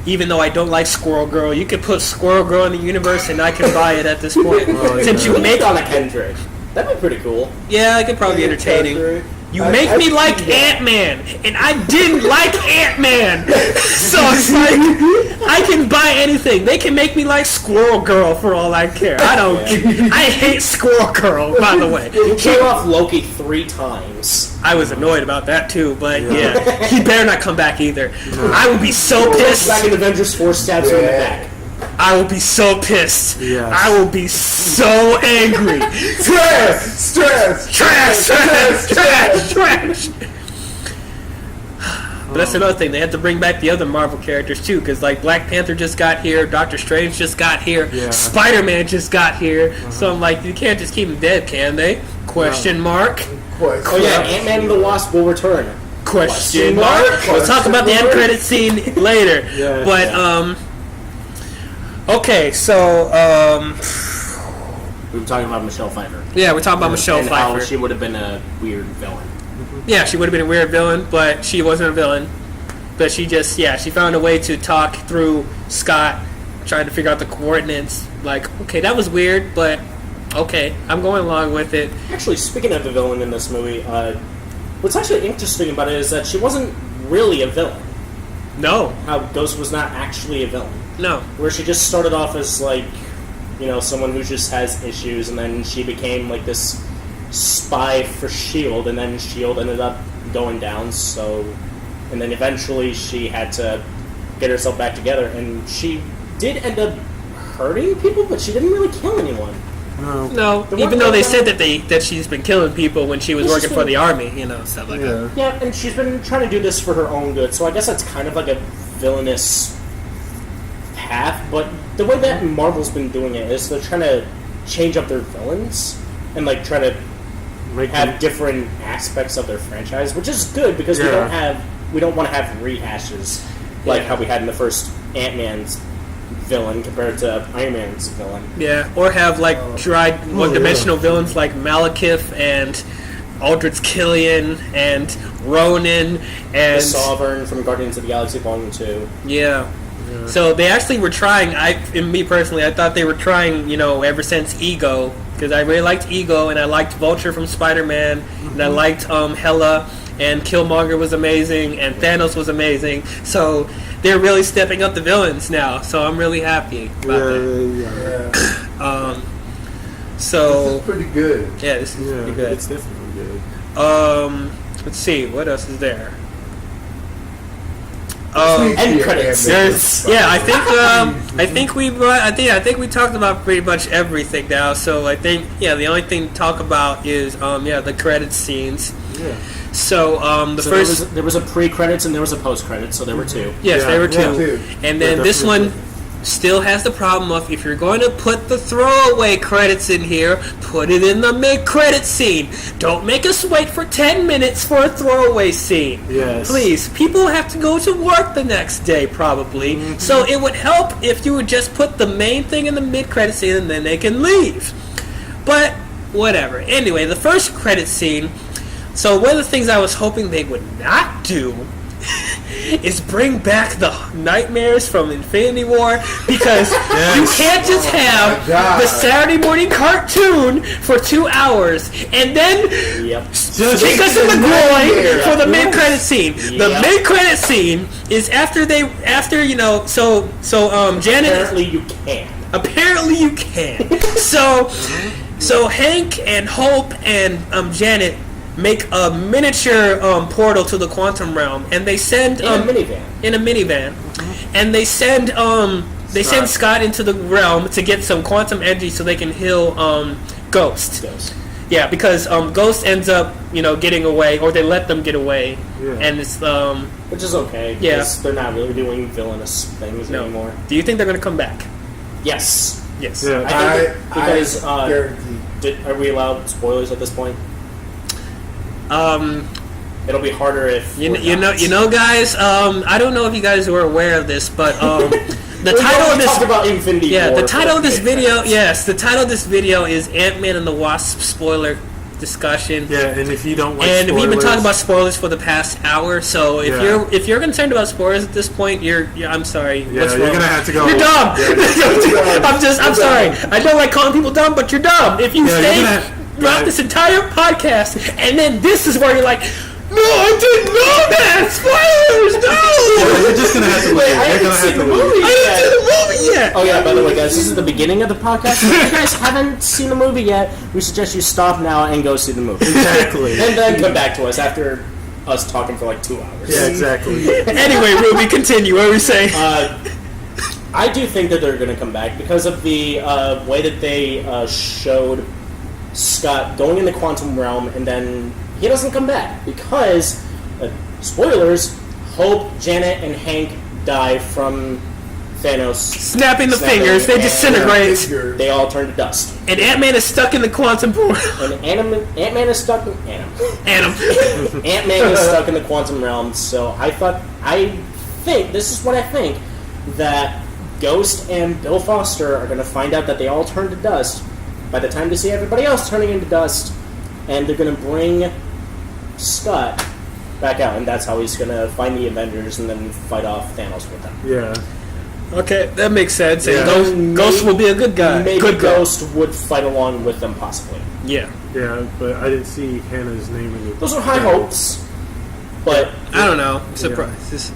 even though I don't like Squirrel Girl, you could put Squirrel Girl in the universe and I can buy it at this point. Since you make on a Kendrick. That'd be pretty cool. Yeah, it could probably be entertaining. You make me like Ant-Man, and I didn't like Ant-Man. So it's like, I can buy anything. They can make me like Squirrel Girl for all I care. I don't. I hate Squirrel Girl, by the way. You killed off Loki 3 times. I was annoyed about that too, but yeah, he better not come back either. I would be so pissed. Back in Avengers 4 stabs him in the back. I will be so pissed. Yes. I will be so angry. Stress! But that's another thing. They had to bring back the other Marvel characters too, because like Black Panther just got here, Doctor Strange just got here, Spider-Man just got here. So I'm like, you can't just keep them dead, can they? Question mark. Oh yeah, Ant-Man and the Wasp will return. Question mark. We'll talk about the end credit scene later. But okay, so we were talking about Michelle Pfeiffer. Yeah, we're talking about Michelle and Pfeiffer. How she would have been a weird villain. Yeah, she would have been a weird villain, but she wasn't a villain. But she just, she found a way to talk through Scott, trying to figure out the coordinates. Like, okay, that was weird, but okay, I'm going along with it. Actually, speaking of the villain in this movie, what's actually interesting about it is that she wasn't really a villain. No. How Ghost was not actually a villain. No. Where she just started off as, like, you know, someone who just has issues, and then she became, like, this spy for S.H.I.E.L.D., and then S.H.I.E.L.D. ended up going down, so... And then eventually she had to get herself back together, and she did end up hurting people, but she didn't really kill anyone. No, even though they said that she's been killing people when she was working for the army, you know, stuff like that. Yeah, and she's been trying to do this for her own good, so I guess that's kind of like a villainous path, but the way that Marvel's been doing it is they're trying to change up their villains and like try to have different aspects of their franchise, which is good because we don't want to have rehashes like how we had in the first Ant-Man's villain compared to Iron Man's villain. Yeah, or have like one-dimensional villains like Malekith and Aldrich Killian and Ronan and the Sovereign from Guardians of the Galaxy Volume 2. Yeah. So they actually were trying. Me personally, I thought they were trying. You know, ever since Ego, because I really liked Ego, and I liked Vulture from Spider-Man, and I liked Hela, and Killmonger was amazing, and Thanos was amazing. So they're really stepping up the villains now. So I'm really happy about that. So this is pretty good. Yeah, this is pretty good. It's definitely good. Let's see, what else is there? End credits. I think we talked about pretty much everything now. So I think the only thing to talk about is the credits scenes. Yeah. So there was a pre-credits and there was a post-credits, so there were two. Yes, there were two. And then this one still has the problem of if you're going to put the throwaway credits in here, put it in the mid-credit scene. Don't make us wait for 10 minutes for a throwaway scene. Yes. Please. People have to go to work the next day, probably. Mm-hmm. So it would help if you would just put the main thing in the mid-credit scene and then they can leave. But whatever. Anyway, the first credit scene. So one of the things I was hoping they would not do is bring back the nightmares from Infinity War, because you can't just have the Saturday morning cartoon for 2 hours and then kick us in the groin for the mid-credit scene. The mid-credit scene is after Janet. Apparently you can. So Hank and Hope and Janet make a miniature portal to the quantum realm, and they send in a minivan, and they send Scott into the realm to get some quantum energy so they can heal Ghost. Yeah, because Ghost ends up getting away, or they let them get away, and it's which is okay because they're not really doing villainous things anymore. Do you think they're gonna come back? Yes. Yeah. I think because are we allowed spoilers at this point? It'll be harder if you know guys. I don't know if you guys were aware of this, but The title of this talked about Infinity War. the title of this for video, 10 minutes. yes, the title of this video is Ant-Man and the Wasp spoiler discussion. Yeah, and if you don't like And spoilers, we've been talking about spoilers for the past hour, so if you're concerned about spoilers at this point, you're I'm sorry. yeah, what's you're wrong? gonna have to go. You're dumb. I'm sorry. I don't like calling people dumb, but you're dumb. If you Yeah, stay you're gonna- throughout this entire podcast, and then this is where you're like, no, I didn't know that. Spoilers, no. Yeah, you're just gonna have to Wait, leave. I You're haven't gonna have seen to the leave. movie I didn't see the movie yet. Oh yeah, by the way, guys, this is the beginning of the podcast. If you guys haven't seen the movie yet, we suggest you stop now and go see the movie. Exactly. And then come back to us after us talking for like 2 hours. Yeah, exactly. Anyway, Ruby, continue. What were we saying? I do think that they're going to come back because of the way that they showed Scott going in the quantum realm and then he doesn't come back because, spoilers, Hope, Janet, and Hank die from Thanos. Snapping the fingers, they and disintegrate. They all turn to dust. And Ant-Man is stuck in the quantum portal. And Ant-Man is stuck in... Ant-Man is stuck in the quantum realm, so I think, this is what I think, that Ghost and Bill Foster are going to find out that they all turned to dust by the time they see everybody else turning into dust, and they're going to bring Scott back out, and that's how he's going to find the Avengers and then fight off Thanos with them. Yeah. Okay, that makes sense. Yeah. And Ghost will be a good guy. Maybe Good guy. Ghost would fight along with them, possibly. Yeah. Yeah, but I didn't see Hannah's name in the. Those are high hopes, but I don't know. I'm surprised.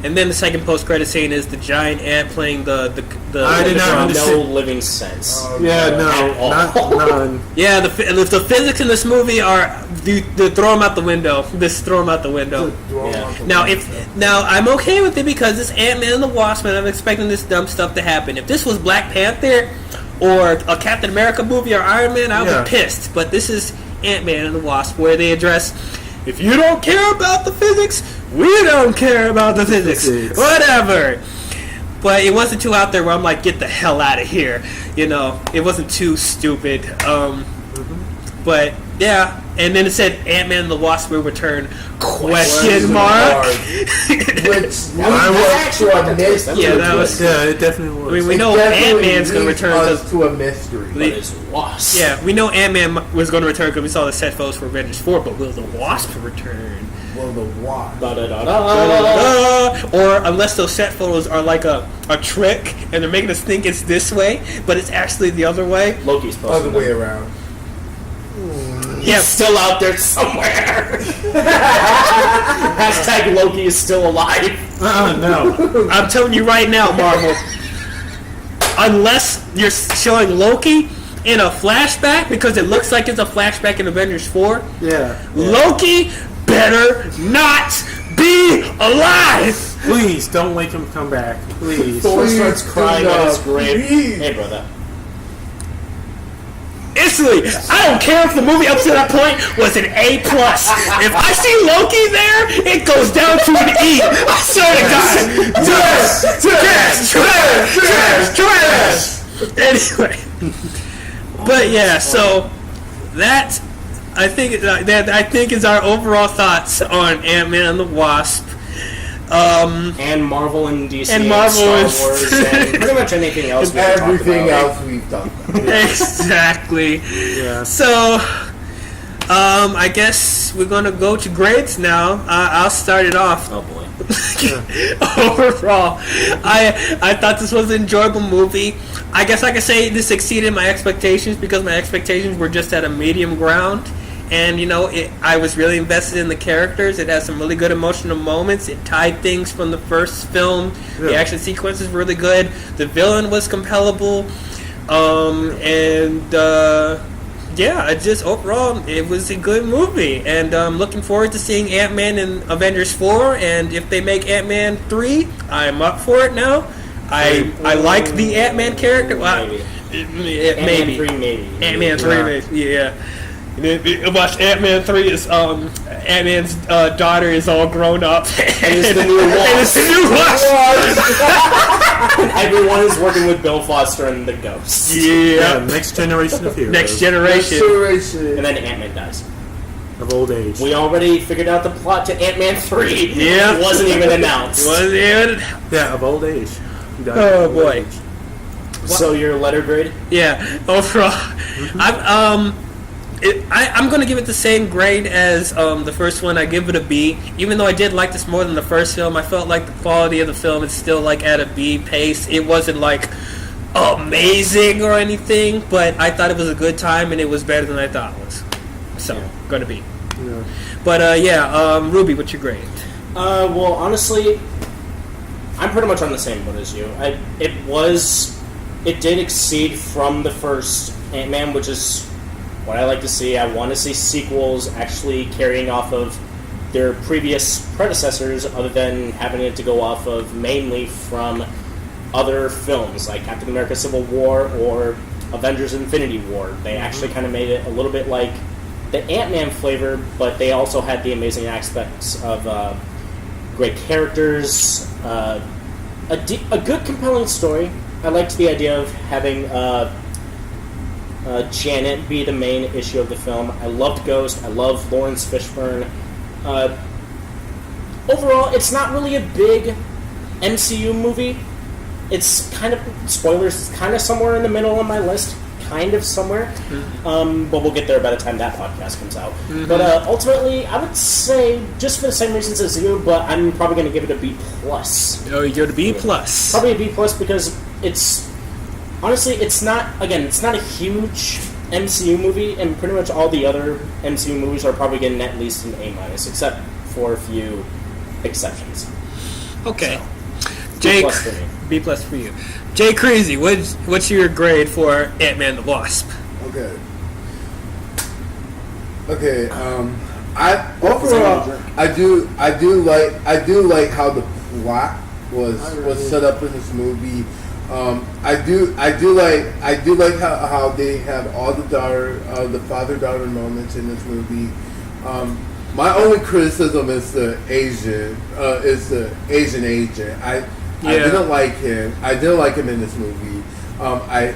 And then the second post-credit scene is the giant ant playing the I did not drum. understand. no living sense. Yeah, At no, all. not none. Yeah, the physics in this movie are they throw them out the window. Just throw them out the window. Now I'm okay with it because it's Ant-Man and the Wasp, and I'm expecting this dumb stuff to happen. If this was Black Panther or a Captain America movie or Iron Man, I would be pissed. But this is Ant-Man and the Wasp, where they address, if you don't care about the physics, we don't care about the physics. Whatever. But it wasn't too out there where I'm like, get the hell out of here. You know, it wasn't too stupid. But yeah, and then it said Ant-Man and the Wasp will return? Question mark. Which actually a mystery. Yeah, that was. Yeah, it definitely was. I mean, we know Ant-Man's going to return because to a mystery. But it's Wasp. yeah, we know Ant-Man was going to return because we saw the set photos for Avengers 4. But will the Wasp return? Well, the Wasp. Or unless those set photos are like a trick and they're making us think it's this way, but it's actually the other way. Loki's posting Other way them. around. He's still out there somewhere. Hashtag Loki is still alive. No. I'm telling you right now, Marvel. Unless you're showing Loki in a flashback, because it looks like it's a flashback in Avengers 4, Yeah. Loki better not be alive! Please don't make him come back. Please. Thor starts crying at his grave. Please. Hey, brother. Instantly, I don't care if the movie up to that point was an A+. If I see Loki there, it goes down to an E. I swear to God. Trash. Anyway. But yeah, so that I think is our overall thoughts on Ant-Man and the Wasp. And Marvel and DC And and Marvel Star and- Wars and pretty much anything else And we talked everything about. else we've done. Exactly. Yeah. So, I guess we're gonna go to grades now. I'll start it off. Oh boy. Overall, I thought this was an enjoyable movie. I guess I could say this exceeded my expectations because my expectations were just at a medium ground. And, you know, I was really invested in the characters. It had some really good emotional moments. It tied things from the first film. Yeah. The action sequences were really good. The villain was compellable. Yeah, just overall, it was a good movie. And I'm looking forward to seeing Ant-Man in Avengers 4. And if they make Ant-Man 3, I'm up for it now. I like the Ant-Man character. Well, maybe. Ant-Man 3 maybe. Ant-Man 3, maybe. Yeah. Watch Ant-Man 3 is Ant-Man's daughter is all grown up. And it's the new And it's the new Wasp. And everyone is working with Bill Foster and the Ghost. Yeah, Yeah. next generation of heroes. Next generation. And then Ant-Man dies. Of old age. We already figured out the plot to Ant-Man 3. Yeah. It wasn't even announced. Was it? Yeah, of old age. Oh boy. So your letter grade? Yeah, overall, I'm going to give it the same grade as the first one. I give it a B. Even though I did like this more than the first film, I felt like the quality of the film is still like at a B pace. It wasn't like amazing or anything, but I thought it was a good time and it was better than I thought it was. So, going to be. Yeah. But Ruby, what's your grade? Well, honestly, I'm pretty much on the same boat as you. It did exceed from the first Ant-Man, which is what I like to see. I want to see sequels actually carrying off of their previous predecessors, other than having it to go off of mainly from other films like Captain America: Civil War or Avengers: Infinity War. They actually kind of made it a little bit like the Ant-Man flavor, but they also had the amazing aspects of great characters, a good, compelling story. I liked the idea of having Janet be the main issue of the film. I loved Ghost. I love Lawrence Fishburne. Overall, it's not really a big MCU movie. It's kind of, spoilers, it's kind of somewhere in the middle of my list. Kind of somewhere. But we'll get there by the time that podcast comes out. But ultimately, I would say, just for the same reasons as you, but I'm probably going to give it a B+. Oh, you go to B+. Probably a B+, because it's... Honestly, it's not a huge MCU movie, and pretty much all the other MCU movies are probably getting at least an A-, except for a few exceptions. Okay. So, Jake, B+ for me. B+ for you. Jay Crazy, what's your grade for Ant-Man the Wasp? Okay. I do like how the plot was set up in this movie. I do like how they have all the father-daughter moments in this movie. My only criticism is the Asian agent. I didn't like him. I didn't like him in this movie. I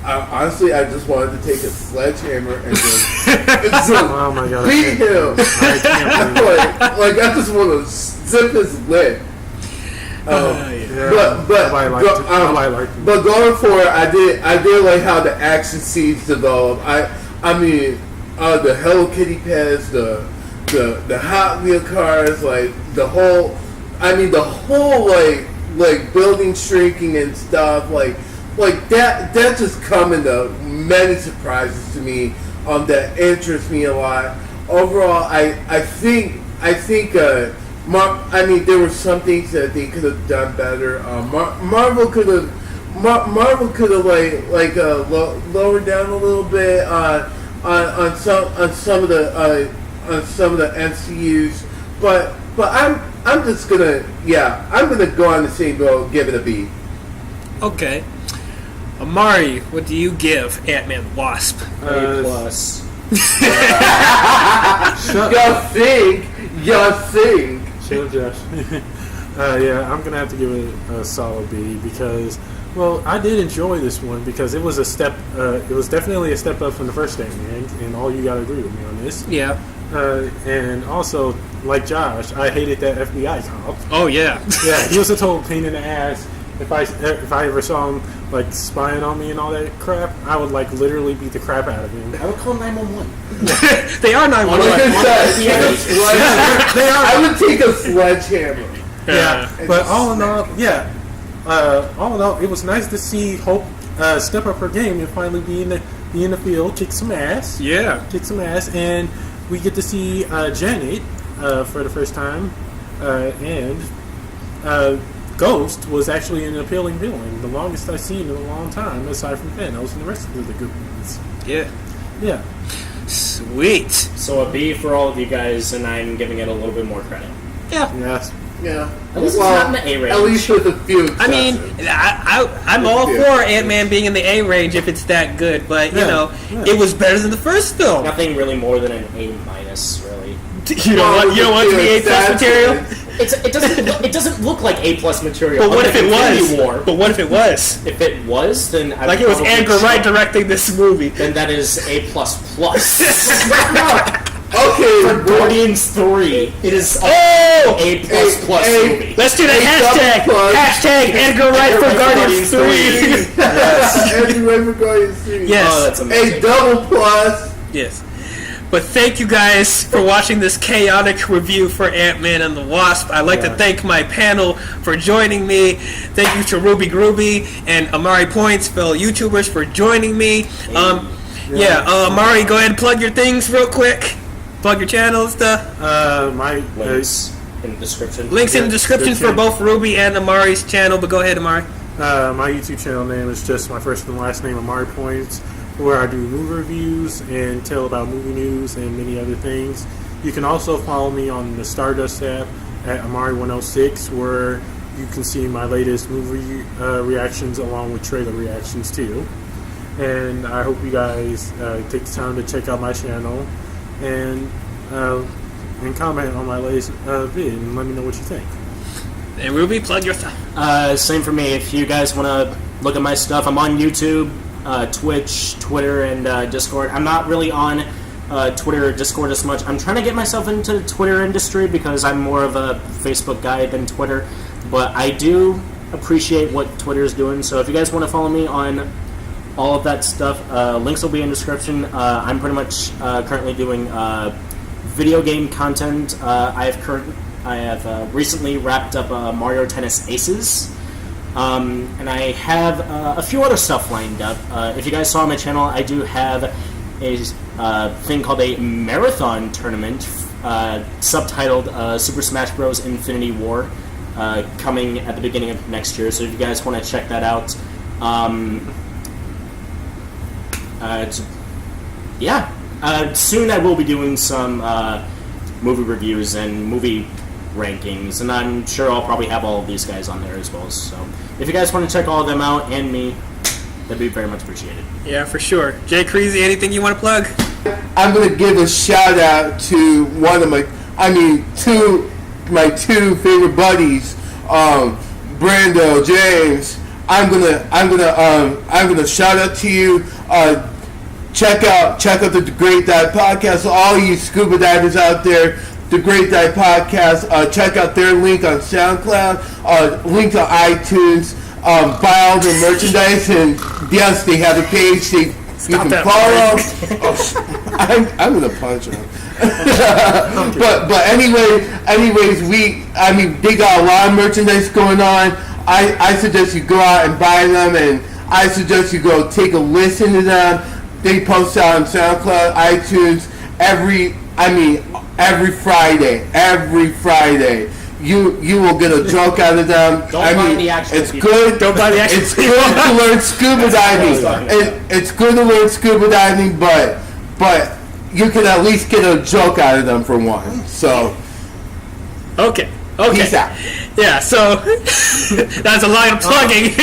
honestly, I just wanted to take a sledgehammer and just Oh my god! beat him. I can't believe it. like I just want to zip his lip. Yeah, But nobody liked him. but going forward, I did like how the action scenes developed. I mean, the Hello Kitty pets, the Hot Wheel cars, like the whole like building shrinking and stuff, like that just come into many surprises to me. That interests me a lot. Overall, I think there were some things that they could have done better. Marvel could have lowered down a little bit on some of the MCUs, but I'm just gonna go on the same boat, give it a B. Okay. Amari, what do you give Ant-Man the Wasp? A+. You think. Chill, Josh. Yeah, I'm gonna have to give it a solid B because, well, I did enjoy this one because it was a step. It was definitely a step up from the first Ant-Man, and all you gotta agree with me on this. Yeah. And also, like Josh, I hated that FBI cop. Oh yeah. Yeah, he was a total pain in the ass. If I ever saw him like spying on me and all that crap, I would like literally beat the crap out of him. I would call 911. They are 911. I would take a sledgehammer. Yeah, but all in all, it was nice to see Hope step up her game and finally be in the field, kick some ass. Yeah. Kick some ass, and we get to see Janet for the first time, and Ghost was actually an appealing villain, the longest I've seen in a long time, aside from Thanos and the rest of the good ones. Yeah. Yeah. Sweet. So a B for all of you guys, and I'm giving it a little bit more credit. Yeah. Yes. Yeah. At least it's not in the A range. At least with a few I mean, exceptions. I'm all for Ant-Man being in the A range if it's that good, but you know, it was better than the first film. Nothing really more than an A-, really. You don't want it to be A+ material? It doesn't look like A+ material. But what if it was? War. But what if it was? If it was, then I Like it was Edgar Wright directing this movie. Then that is A++. Okay, Guardians 3. It is a A++ movie. Let's do the hashtag. Hashtag Edgar Wright for Guardians 3. Yes. Edgar Wright for Guardians 3. Yes. Oh, that's amazing. A double plus. Yes. But thank you guys for watching this chaotic review for Ant-Man and the Wasp. I'd like to thank my panel for joining me. Thank you to Ruby Grooby and Amari Points, fellow YouTubers, for joining me. Amari, go ahead and plug your things real quick. Plug your channel and stuff. My Links in the description. Links in the description for both Ruby and Amari's channel, but go ahead, Amari. my YouTube channel name is just my first and last name, Amari Points, where I do movie reviews and tell about movie news and many other things. You can also follow me on the Stardust app at Amari106, where you can see my latest movie reactions along with trailer reactions too. And I hope you guys take the time to check out my channel and comment on my latest vid and let me know what you think. And Ruby, plug your stuff. Same for me. If you guys want to look at my stuff, I'm on YouTube, Twitch, Twitter, and Discord. I'm not really on Twitter or Discord as much. I'm trying to get myself into the Twitter industry because I'm more of a Facebook guy than Twitter. But I do appreciate what Twitter is doing. So if you guys want to follow me on all of that stuff, links will be in the description. I'm pretty much currently doing video game content. I have recently wrapped up Mario Tennis Aces. And I have a few other stuff lined up. If you guys saw my channel, I do have a thing called a marathon tournament, subtitled Super Smash Bros. Infinity War, coming at the beginning of next year. So if you guys want to check that out, soon I will be doing some movie reviews and movie rankings, and I'm sure I'll probably have all of these guys on there as well. So if you guys want to check all of them out and me, that'd be very much appreciated. Yeah, for sure. Jay Creasy, anything you want to plug? I'm gonna give a shout out to two favorite buddies, Brando, James. I'm gonna shout out to you. Check out the Great Dive Podcast. All you scuba divers out there, the Great Dive Podcast. Check out their link on SoundCloud, link on iTunes. Buy all their merchandise, and yes, they have a page. You can follow. I'm gonna punch him. but anyways, they got a lot of merchandise going on. I suggest you go out and buy them, and I suggest you go take a listen to them. They post out on SoundCloud, iTunes every Friday. Every Friday, you will get a joke out of them. Don't buy the actual it's people. good. Don't buy the actual It's good to learn scuba diving. It's good to learn scuba diving, but you can at least get a joke out of them for one. So, Okay. peace out. Yeah, so that's a lot of plugging.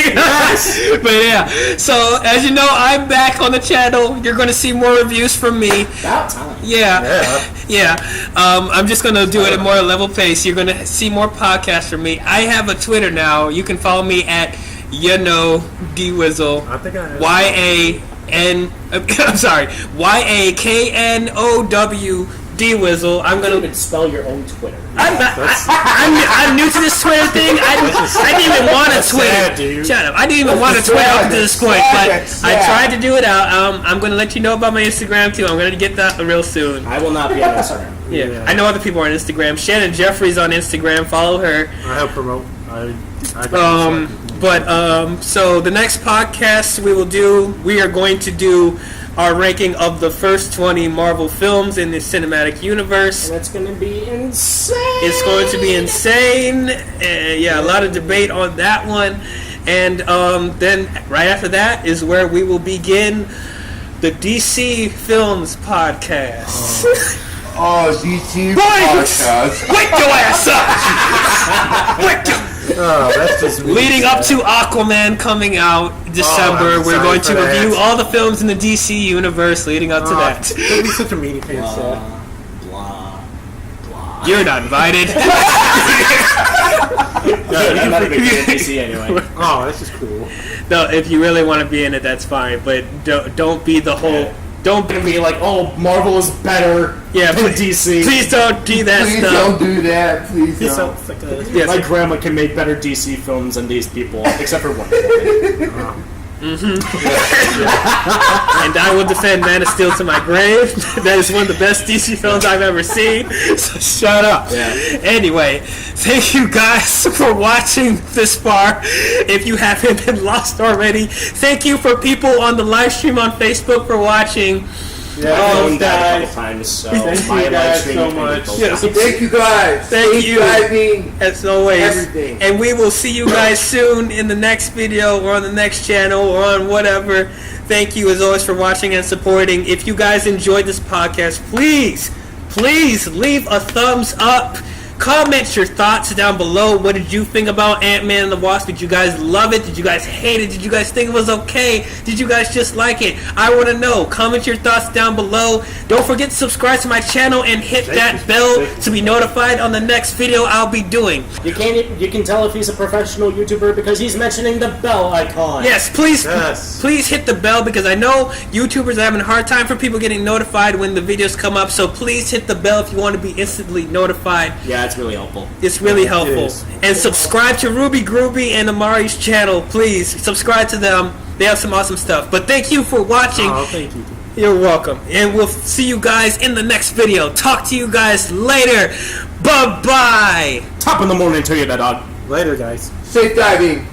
But yeah, so as you know, I'm back on the channel. You're going to see more reviews from me. About time. Yeah. I'm just going to do it at more level pace. You're going to see more podcasts from me. I have a Twitter now. You can follow me at D-Wizzle. I think I YAKNOW D-Wizzle. I'm You going to even spell your own Twitter. I'm new to this Twitter thing. I didn't even want a Twitter. sad, dude. Shut up. I didn't even want a Twitter up to this point, but I tried to do it out. I'm going to let you know about my Instagram too. I'm going to get that real soon. I will not be on Instagram. Yeah. I know other people are on Instagram. Shannon Jeffries on Instagram. Follow her. I help promote. So the next podcast we are going to do our ranking of the first 20 Marvel films in the cinematic universe. And it's going to be insane. It's going to be insane. A lot of debate on that one. And then right after that is where we will begin the DC Films podcast. DC podcast. Wake your ass up! Wake your... that's just Leading up to Aquaman coming out December, I'm we're going to excited for review that. all the films in the DC universe leading up to that. That'd be such a meaty pants. Blah. You're not invited. I'm not a big fan of DC anyway. Oh, that's just cool. No, if you really want to be in it, that's fine. But don't be the whole Don't gonna be like, oh, Marvel is better than DC. Please don't do that Please stuff. don't do that. Please It don't. sounds like a Yes. My grandma can make better DC films than these people, except for Wonder Woman. And I will defend Man of Steel to my grave. That is one of the best DC films I've ever seen. So shut up. Yeah. Anyway, thank you guys for watching this far. If you haven't been lost already, thank you for people on the live stream on Facebook for watching. I've known that a guys. couple times, so Thank my you guys live stream so is gonna be much. close Yes. down. Thank you guys. Thank Stay you. driving. As always. Everything. And we will see you guys soon in the next video or on the next channel or on whatever. Thank you as always for watching and supporting. If you guys enjoyed this podcast, please leave a thumbs up. Comment your thoughts down below. What did you think about Ant-Man and the Wasp? Did you guys love it? Did you guys hate it? Did you guys think it was okay? Did you guys just like it? I want to know. Comment your thoughts down below. Don't forget to subscribe to my channel and hit that bell to be notified on the next video I'll be doing. You can tell if he's a professional YouTuber because he's mentioning the bell icon. Yes, please hit the bell because I know YouTubers are having a hard time for people getting notified when the videos come up. So please hit the bell if you want to be instantly notified. Yeah, it's really helpful. It's really helpful. is. And subscribe to Ruby Grooby and Amari's channel, please. Subscribe to them. They have some awesome stuff. But thank you for watching. Oh, thank you. You're welcome. And we'll see you guys in the next video. Talk to you guys later. Bye-bye. Top of the morning to you, that dog. Later, guys. Safe diving.